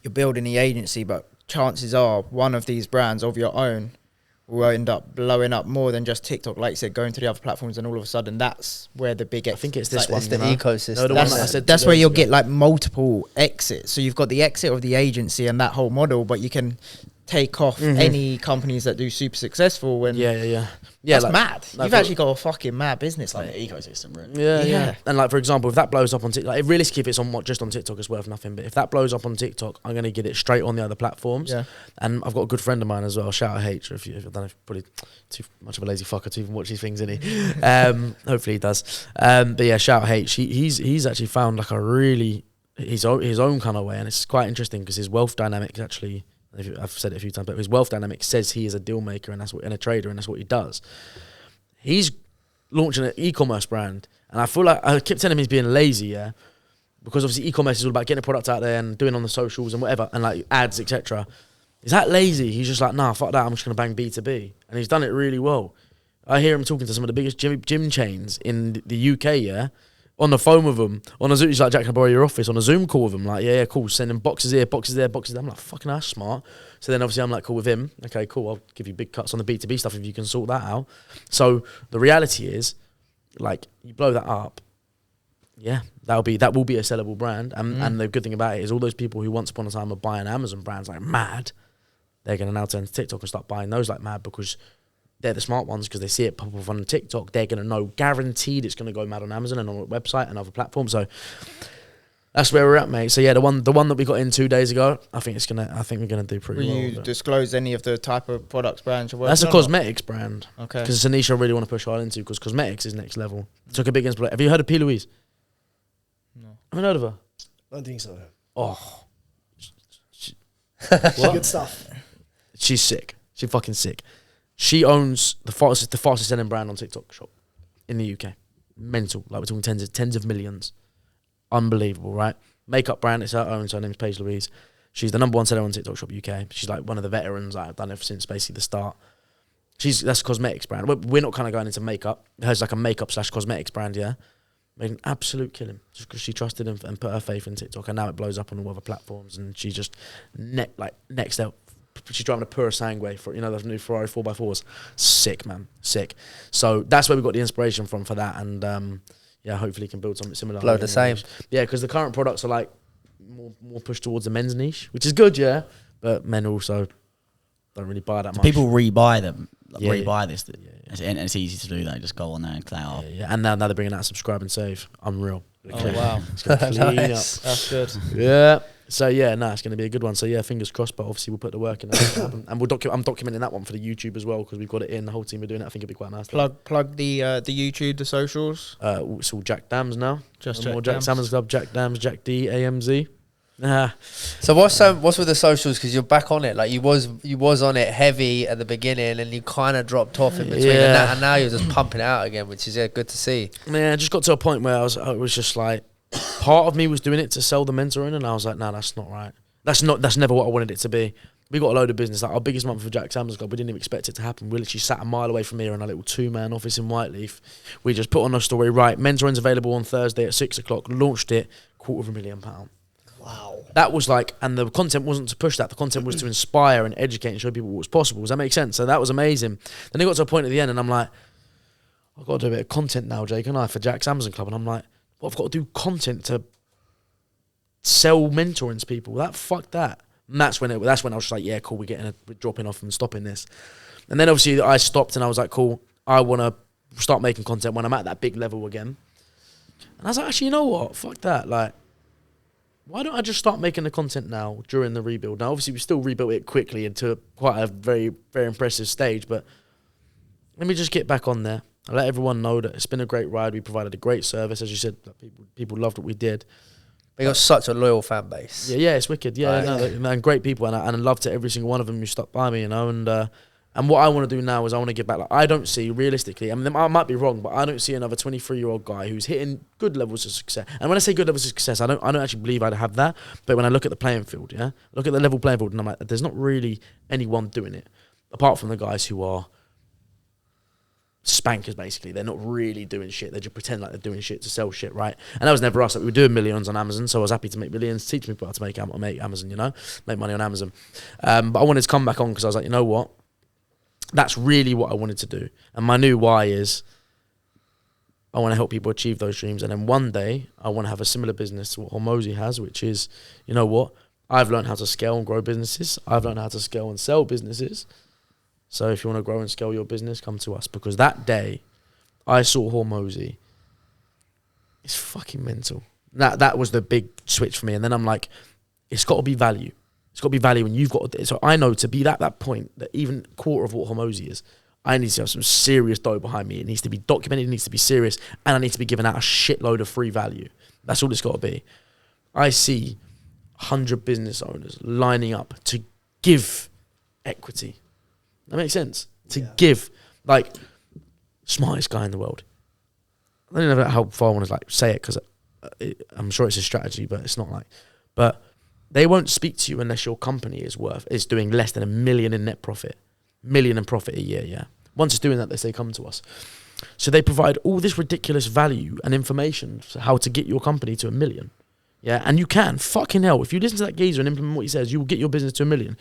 you're building the agency, but chances are one of these brands of your own will end up blowing up more than just TikTok, like you said, going to the other platforms, and all of a sudden that's where the big. I think it's this one. It's the ecosystem. No, that's where you'll get like multiple exits. So you've got the exit of the agency and that whole model, but you can take off any companies that do super successful. And yeah, that's like, mad. You've actually got a fucking mad business, like the ecosystem, really. Yeah. And like, for example, if that blows up on TikTok, like, realistically, if it's on just on TikTok, it's worth nothing. But if that blows up on TikTok, I'm gonna get it straight on the other platforms. Yeah. And I've got a good friend of mine as well. Shout out H. If I don't know, if probably too much of a lazy fucker to even watch these things, isn't he? Hopefully he does. But yeah, shout out H. He's actually found like a really his own kind of way, and it's quite interesting because his wealth dynamic is actually. I've said it a few times, but his wealth dynamic says he is a deal maker and a trader, and that's what he does. He's launching an e-commerce brand, and I feel like I kept telling him he's being lazy, yeah, because obviously e-commerce is all about getting a product out there and doing on the socials and whatever, and like ads, etc. Is that lazy? He's just like, nah, fuck that. I'm just gonna bang B2B, and he's done it really well. I hear him talking to some of the biggest gym chains in the UK, yeah. On the phone with them, on a Zoom, he's like, Jack, can I borrow your office? On a Zoom call with him, like, yeah, cool, sending boxes here, boxes there, boxes there. I'm like, fucking that's smart. So then obviously I'm like, cool with him. Okay, cool, I'll give you big cuts on the B2B stuff if you can sort that out. So the reality is, like, you blow that up, yeah, that will be a sellable brand. And the good thing about it is all those people who once upon a time were buying Amazon brands like mad, they're going to now turn to TikTok and start buying those like mad, because they're the smart ones, because they see it pop up on TikTok. They're going to know, guaranteed, it's going to go mad on Amazon and on a website and other platforms. So that's where we're at, mate. So yeah, the one that we got in 2 days ago, I think we're gonna do pretty well. Will you disclose any of the type of products, brands you're working on? That's a cosmetics brand. Okay. Because it's a niche I really want to push hard into, because cosmetics is next level. Took a big inspiration. Have you heard of P. Louise? No. Haven't heard of her? I don't think so. Oh. Good stuff. She's sick. She's fucking sick. She owns the fastest selling brand on TikTok shop in the UK. Mental. Like, we're talking tens of millions. Unbelievable, right? Makeup brand, it's her own, so her name's Paige Louise. She's the number one seller on TikTok shop UK. She's like one of the veterans. I've done it since basically the start. That's a cosmetics brand. We're not kind of going into makeup. Hers like a makeup / cosmetics brand, yeah. Made an absolute killing just because she trusted and put her faith in TikTok, and now it blows up on all other platforms, and she just next up. She's driving a Pura Sangue for, those new Ferrari 4x4s. Sick, man. Sick. So that's where we got the inspiration from for that. And yeah, hopefully can build something similar. Blow the same. Yeah, because the current products are like more pushed towards the men's niche, which is good, yeah. But men are also don't really buy that much. People rebuy them, Yeah, rebuy this. yeah. And it's easy to do that. Just go on there and clear up. Yeah. And now they're bringing out subscribe and save. Unreal. Oh wow, It's gonna clean Nice. up. that's good. Yeah. So yeah, it's going to be a good one. So yeah, fingers crossed. But obviously we'll put the work in, and we'll I'm documenting that one for the YouTube as well because we've got it in. The whole team are doing it. I think it'll be quite nice. Plug the YouTube, the socials. It's all Jack Dams now. Just No more Jack Jack Dams. Salmons Club, Jack Dams, Jack D, AMZ. So what's with the socials? Because you're back on it. Like you was on it heavy at the beginning, and you kind of dropped off in between, and now you're just pumping it out again, which is good to see. Man, I just got to a point where I was just like, part of me was doing it to sell the mentoring, and I was like, no, that's not right. That's never what I wanted it to be. We got a load of business. Like our biggest month for Jack Salmons Club, we didn't even expect it to happen. We literally sat a mile away from here in a little 2-man office in Whiteleaf. We just put on a story, right, mentoring's available on Thursday at 6 o'clock, launched it, £250,000. Wow. That was like, and the content wasn't to push that. The content was to inspire and educate and show people what was possible. Does that make sense? So that was amazing. Then it got to a point at the end, and I'm like, I've got to do a bit of content now, Jake, and I for Jack's Amazon Club. And I'm like, well, I've got to do content to sell mentoring to people. Fuck that. And that's when I was just like, yeah, cool, we're dropping off and stopping this. And then obviously I stopped, and I was like, cool, I want to start making content when I'm at that big level again. And I was like, actually, you know what? Fuck that. Like, why don't I just start making the content now during the rebuild? Now, obviously, we still rebuilt it quickly into quite a very, very impressive stage, but let me just get back on there. I let everyone know that it's been a great ride. We provided a great service. As you said, people loved what we did. We got such a loyal fan base. Yeah, it's wicked. Yeah, Right. man, great people, and I love to every single one of them who stuck by me, and what I want to do now is I want to give back. Like, I don't see, realistically, I mean, I might be wrong, but I don't see another 23-year-old guy who's hitting good levels of success. And when I say good levels of success, I don't actually believe I'd have that. But when I look at the playing field, look at the level playing field, and I'm like, there's not really anyone doing it, apart from the guys who are spankers, basically. They're not really doing shit. They just pretend like they're doing shit to sell shit, right? And that was never us. Like, we were doing millions on Amazon, so I was happy to make millions, teach people how to make Amazon, make money on Amazon. But I wanted to come back on because I was like, you know what? That's really what I wanted to do. And my new why is I want to help people achieve those dreams. And then one day I want to have a similar business to what Hormozi has, which is, you know what? I've learned how to scale and grow businesses. I've learned how to scale and sell businesses. So if you want to grow and scale your business, come to us. Because that day I saw Hormozi. It's fucking mental. That was the big switch for me. And then I'm like, it's got to be value. It's got to be value, and you've got to. So I know to be that point, that even quarter of what Hormozi is, I need to have some serious dough behind me. It needs to be documented, it needs to be serious, and I need to be giving out a shitload of free value. That's all it's got to be. I see 100 business owners lining up to give equity. That makes sense? To give, like, smartest guy in the world. I don't know how far I want to say it, because I'm sure it's a strategy, but it's not like. But they won't speak to you unless your company is doing less than $1 million in net profit. $1 million in profit a year, yeah. Once it's doing that, they say come to us. So they provide all this ridiculous value and information for how to get your company to $1 million. Yeah, and you can. Fucking hell. If you listen to that geezer and implement what he says, you will get your business to $1 million.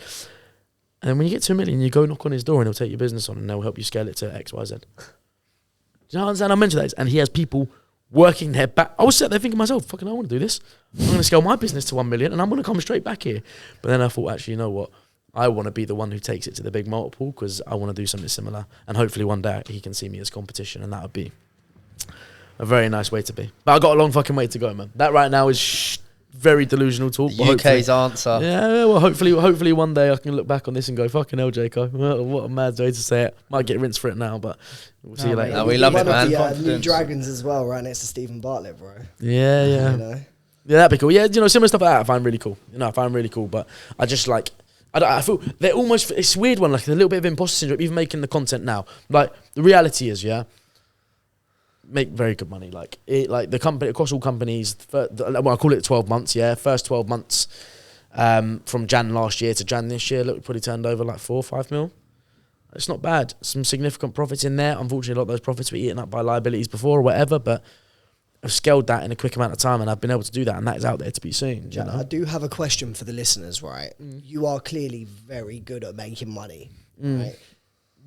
And then when you get to $1 million, you go knock on his door and he'll take your business on and they'll help you scale it to X, Y, Z. Do you know what I'm saying? I mentioned that. And he has people working their back. I was sitting there thinking to myself, fucking, I want to do this. I'm going to scale my business to $1 million and I'm going to come straight back here. But then I thought, actually, you know what? I want to be the one who takes it to the big multiple because I want to do something similar. And hopefully one day he can see me as competition, and that would be a very nice way to be. But I got a long fucking way to go, man. That right now is very delusional talk. The UK's answer. Yeah, well, hopefully one day I can look back on this and go, fucking hell, Jaco. What a mad way to say it. Might get rinsed for it now, but we'll see you later. No, we love it, man. One of the new Dragons as well, right next to Stephen Bartlett, bro. Yeah. You know? Yeah, that'd be cool. Yeah, similar stuff like that I find really cool. I find really cool, but I just like... I feel they're almost, it's a weird one, like a little bit of imposter syndrome, even making the content now. Like, the reality is, make very good money. Like the company, across all companies, well, I call it 12 months, first 12 months from Jan last year to Jan this year, look, we probably turned over like 4 or 5 mil. It's not bad. Some significant profits in there. Unfortunately, a lot of those profits were eaten up by liabilities before or whatever, but I've scaled that in a quick amount of time and I've been able to do that, and that is out there to be seen. Jack, I do have a question for the listeners, right? You are clearly very good at making money, right?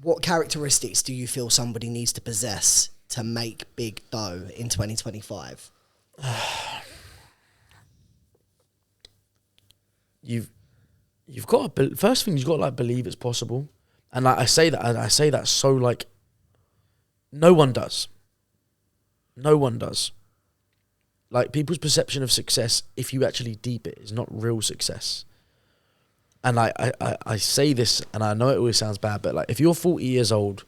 What characteristics do you feel somebody needs to possess to make big dough in 2025? You've you've got to, first thing, you've got to like believe it's possible. And like I say that so like, no one does. No one does. Like, people's perception of success, if you actually deep it, is not real success. And like, I say this, and I know it always sounds bad, but like, if you're 40 years old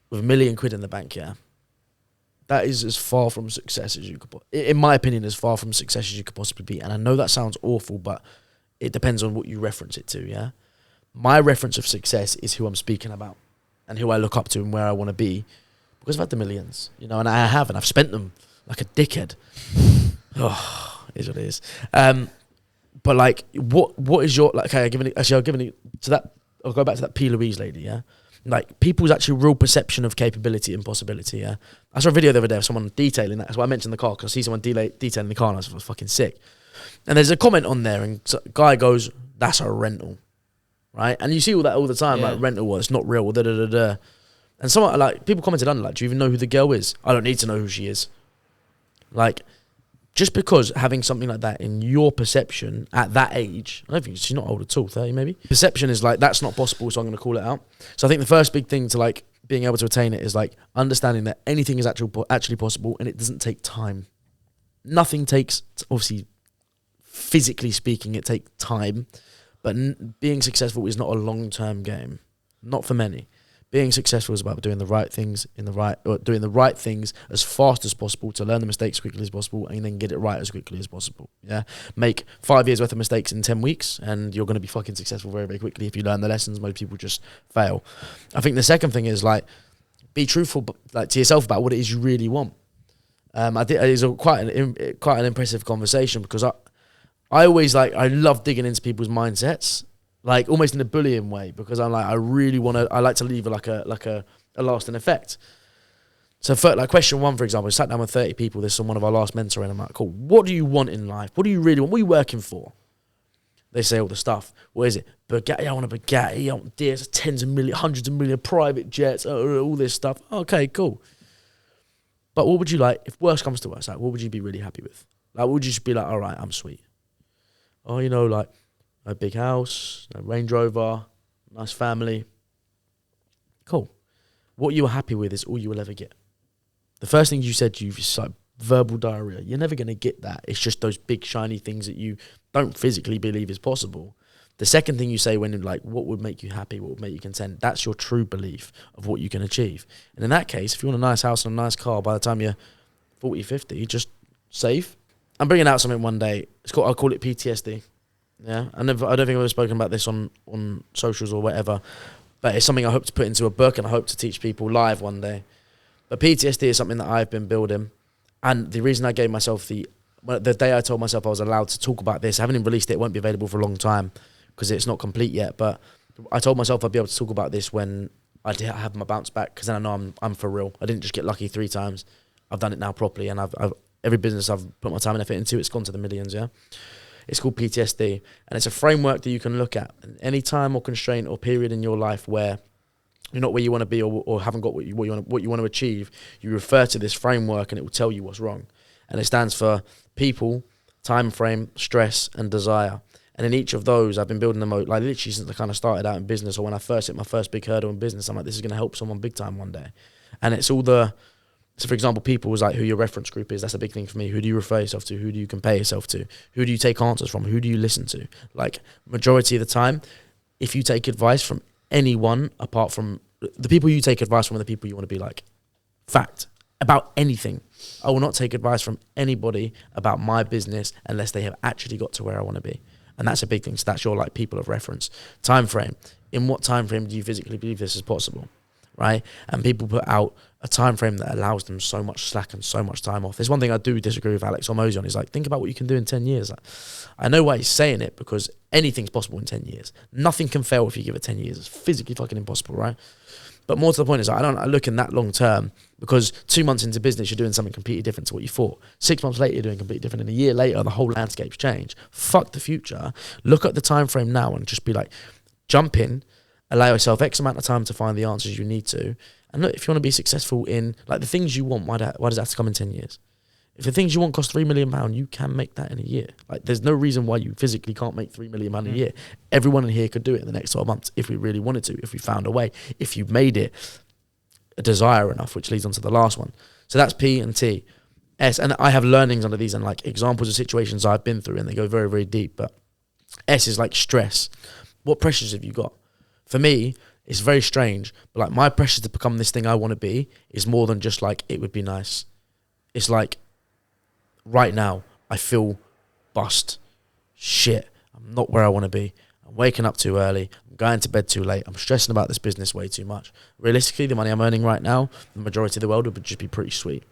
with £1 million in the bank, yeah, that is as far from success as you could, in my opinion, as far from success as you could possibly be. And I know that sounds awful, but it depends on what you reference it to, yeah? My reference of success is who I'm speaking about and who I look up to and where I want to be, because I've had the millions, you know, and I have, and I've spent them like a dickhead. Oh, it is what it is. But like, what is your, like, okay, I'll go back to that P. Louise lady, yeah? Like, people's actual real perception of capability and possibility, yeah? I saw a video the other day of someone detailing that. That's why I mentioned the car, because I see someone detailing the car, and I was fucking sick. And there's a comment on there, and a guy goes, "That's a rental," right? And you see all that all the time, Yeah. like, rental, well, it's not real, da-da-da-da. And someone, like, people commented on, like, do you even know who the girl is? I don't need to know who she is. Like, just because having something like that in your perception at that age, I don't think she's not old at all, 30 maybe. Perception is like, that's not possible, so I'm going to call it out. So I think the first big thing to like being able to attain it is like understanding that anything is actually possible, and it doesn't take time. Nothing takes, obviously, physically speaking, it takes time, but being successful is not a long-term game. Not for many. Being successful is about doing the right things doing the right things as fast as possible to learn the mistakes as quickly as possible and then get it right as quickly as possible. Yeah, make 5 years worth of mistakes in 10 weeks, and you're going to be fucking successful very, very quickly if you learn the lessons. Most people just fail. I think the second thing is like, be truthful, like, to yourself about what it is you really want. I did. It was quite an impressive conversation, because I always like, I love digging into people's mindsets. Like, almost in a bullying way, because I'm like, I like to leave like a lasting effect. So for like question one, for example, I sat down with 30 people. This is one of our last mentoring. I'm like, cool, what do you want in life? What do you really want? What are you working for? They say all the stuff. What is it? Bugatti, I want a Bugatti. I want this, tens of millions, hundreds of millions, private jets, all this stuff. Okay, cool. But what would you like, if worse comes to worse, like, what would you be really happy with? Like, would you just be like, all right, I'm sweet? Oh, you know, like, a big house, a Range Rover, nice family. Cool. What you were happy with is all you will ever get. The first thing you said, you've just like verbal diarrhea. You're never going to get that. It's just those big shiny things that you don't physically believe is possible. The second thing you say when like, what would make you happy, what would make you content, that's your true belief of what you can achieve. And in that case, if you want a nice house and a nice car, by the time you're 40, 50, just save. I'm bringing out something one day. I'll call it PTSD. Yeah, I don't think I've ever spoken about this on socials or whatever, but it's something I hope to put into a book, and I hope to teach people live one day. But PTSD is something that I've been building, and the reason I gave myself the day I told myself I was allowed to talk about this, I haven't even released it, it won't be available for a long time because it's not complete yet, but I told myself I'd be able to talk about this when I have my bounce back, because then I know I'm for real. I didn't just get lucky 3 times. I've done it now properly, and I've every business I've put my time and effort into, it's gone to the millions, yeah? It's called PTSD, and it's a framework that you can look at any time or constraint or period in your life where you're not where you want to be, or haven't got what you want to achieve. You refer to this framework, and it will tell you what's wrong. And it stands for people, time frame, stress, and desire. And in each of those, I've been building them out, like, literally since I kind of started out in business, or when I first hit my first big hurdle in business. I'm like, this is going to help someone big time one day. And it's all so for example, people was like who your reference group is. That's a big thing for me. Who do you refer yourself to? Who do you compare yourself to? Who do you take answers from? Who do you listen to? Like, majority of the time, if you take advice from anyone apart from the people you take advice from, are the people you want to be like. Fact. About anything. I will not take advice from anybody about my business unless they have actually got to where I want to be. And that's a big thing. So that's your like people of reference. Time frame. In what time frame do you physically believe this is possible? Right? And people put out a time frame that allows them so much slack and so much time off. There's one thing I do disagree with Alex Hormozi on. He's like, think about what you can do in 10 years. Like, I know why he's saying it, because anything's possible in 10 years. Nothing can fail if you give it 10 years. It's physically fucking impossible, right? But more to the point is, I look in that long term, because 2 months into business, you're doing something completely different to what you thought. 6 months later, you're doing completely different. And a year later, the whole landscape's changed. Fuck the future. Look at the time frame now and just be like, jump in, allow yourself X amount of time to find the answers you need to. And look, if you want to be successful in like the things you want, why does it have to come in 10 years? If the things you want cost £3 million, you can make that in a year. Like, there's no reason why you physically can't make £3 million a year. Everyone in here could do it in the next 12 months if we really wanted to, if we found a way, if you made it a desire enough, which leads on to the last one. So that's P and T. S, and I have learnings under these and like examples of situations I've been through, and they go very, very deep. But S is like stress. What pressures have you got? For me, it's very strange, but like my pressure to become this thing I want to be is more than just like, it would be nice. It's like, right now, I feel bust. Shit, I'm not where I want to be. I'm waking up too early. I'm going to bed too late. I'm stressing about this business way too much. Realistically, the money I'm earning right now, the majority of the world would just be pretty sweet.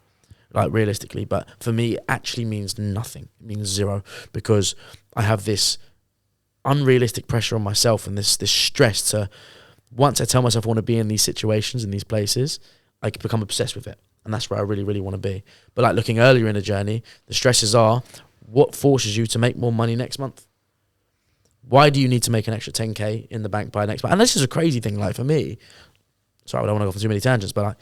Like, realistically. But for me, it actually means nothing. It means zero, because I have this unrealistic pressure on myself and this stress to, once I tell myself I want to be in these situations, in these places, I can become obsessed with it. And that's where I really, really want to be. But like, looking earlier in the journey, the stresses are, what forces you to make more money next month? Why do you need to make an extra 10K in the bank by next month? And this is a crazy thing, like, for me. Sorry, I don't want to go for too many tangents, but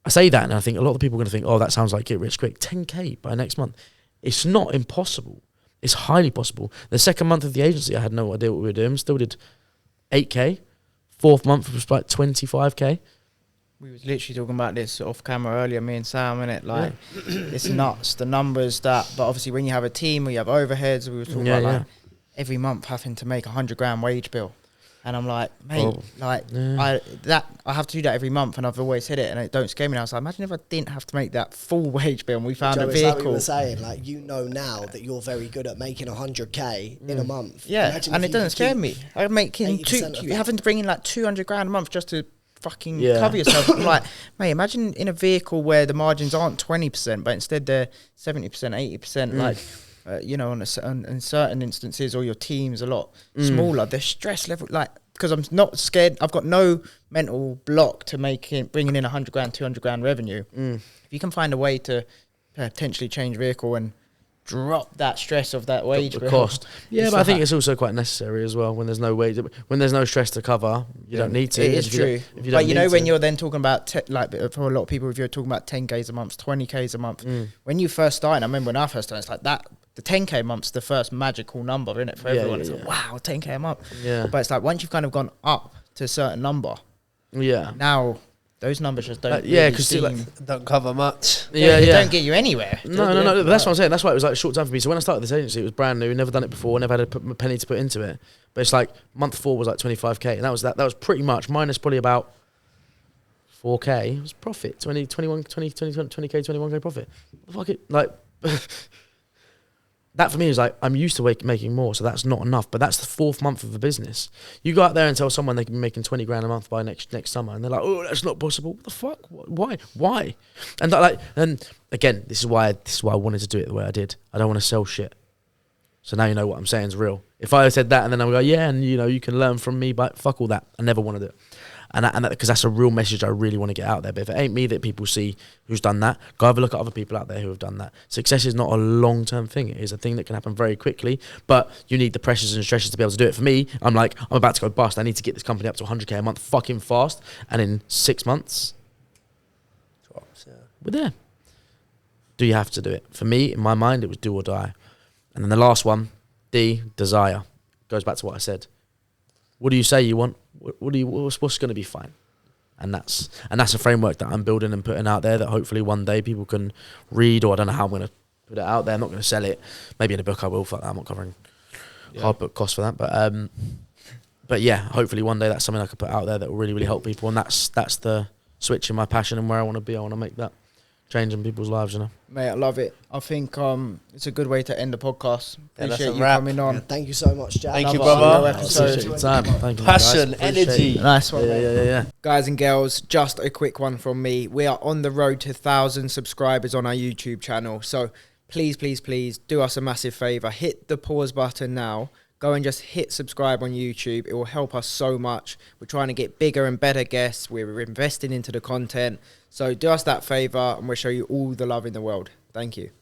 I say that and I think a lot of people are going to think, oh, that sounds like get rich quick. 10K by next month. It's not impossible. It's highly possible. The second month of the agency, I had no idea what we were doing. Still did 8K. Fourth month was like 25K. We was literally talking about this off camera earlier, me and Sam, innit? Like, it's nuts, the numbers that, but obviously when you have a team or you have overheads, we were talking about like every month having to make £100 wage bill. And I'm like, mate, I have to do that every month, and I've always hit it, and it don't scare me now. So imagine if I didn't have to make that full wage bill and we found a vehicle. Like we were saying, like, you know now that you're very good at making 100K in a month. Yeah, Imagine and it doesn't scare me. I'm making having to bring in like £200 a month just to fucking cover yourself. I'm like, mate, imagine in a vehicle where the margins aren't 20%, but instead they're 70%, 80%, like, you know, in certain instances, or your team's a lot smaller, the stress level, like, because I'm not scared, I've got no mental block to bringing in £100,000, £200,000 revenue. If you can find a way to potentially change vehicle and drop that stress of that wage the cost. Yeah, but I think it's also quite necessary as well. When there's no wage, when there's no stress to cover, you don't need to. It is true. But you know, when you're then talking about like, for a lot of people, if you're talking about 10Ks a month, 20Ks a month, when you first started, I remember when I first started, it's like that. The 10K month's the first magical number, isn't it, for everyone? It's like, wow, 10K a month. Yeah. But it's like, once you've kind of gone up to a certain number, now those numbers just don't don't cover much. They don't get you anywhere. No. But that's what I'm saying. That's why it was like a short time for me. So when I started this agency, it was brand new, never done it before, never had a penny to put into it. But it's like month 4 was like 25K, and that was pretty much minus probably about 4K. It was profit, 21K profit. Fuck it, like. That for me is like, I'm used to making more, so that's not enough. But that's the 4th month of the business. You go out there and tell someone they can be making 20 grand a month by next summer, and they're like, "Oh, that's not possible." What the fuck? Why? And and again, this is why I wanted to do it the way I did. I don't want to sell shit. So now you know what I'm saying is real. If I said that and then I would go, yeah, and you know, you can learn from me, but fuck all that. I never wanted it. And because that's a real message I really want to get out there. But if it ain't me that people see who's done that, go have a look at other people out there who have done that. Success is not a long-term thing. It is a thing that can happen very quickly, but you need the pressures and stresses to be able to do it. For me, I'm like, I'm about to go bust. I need to get this company up to 100K a month fucking fast. And in 6 months, we're there. Do you have to do it? For me, in my mind, it was do or die. And then the last one, D, desire. Goes back to what I said. What do you say you want? What's going to be fine? And that's a framework that I'm building and putting out there that hopefully one day people can read, or I don't know how I'm going to put it out there. I'm not going to sell it. Maybe in a book I will. Fuck that. I'm not covering hard book costs for that. But yeah, hopefully one day that's something I can put out there that will really, really help people. And that's the switch in my passion and where I want to be. I want to make that change in people's lives, you know. Mate, I love it. I think it's a good way to end the podcast. Appreciate you coming on. Yeah, thank you so much, Jack. Thank you, brother. Appreciate your time. Thank you, passion, energy. Nice one. Yeah. Guys and girls, just a quick one from me. We are on the road to 1,000 subscribers on our YouTube channel. So please do us a massive favour. Hit the pause button now. Go and just hit subscribe on YouTube. It will help us so much. We're trying to get bigger and better guests. We're investing into the content. So do us that favour, and we'll show you all the love in the world. Thank you.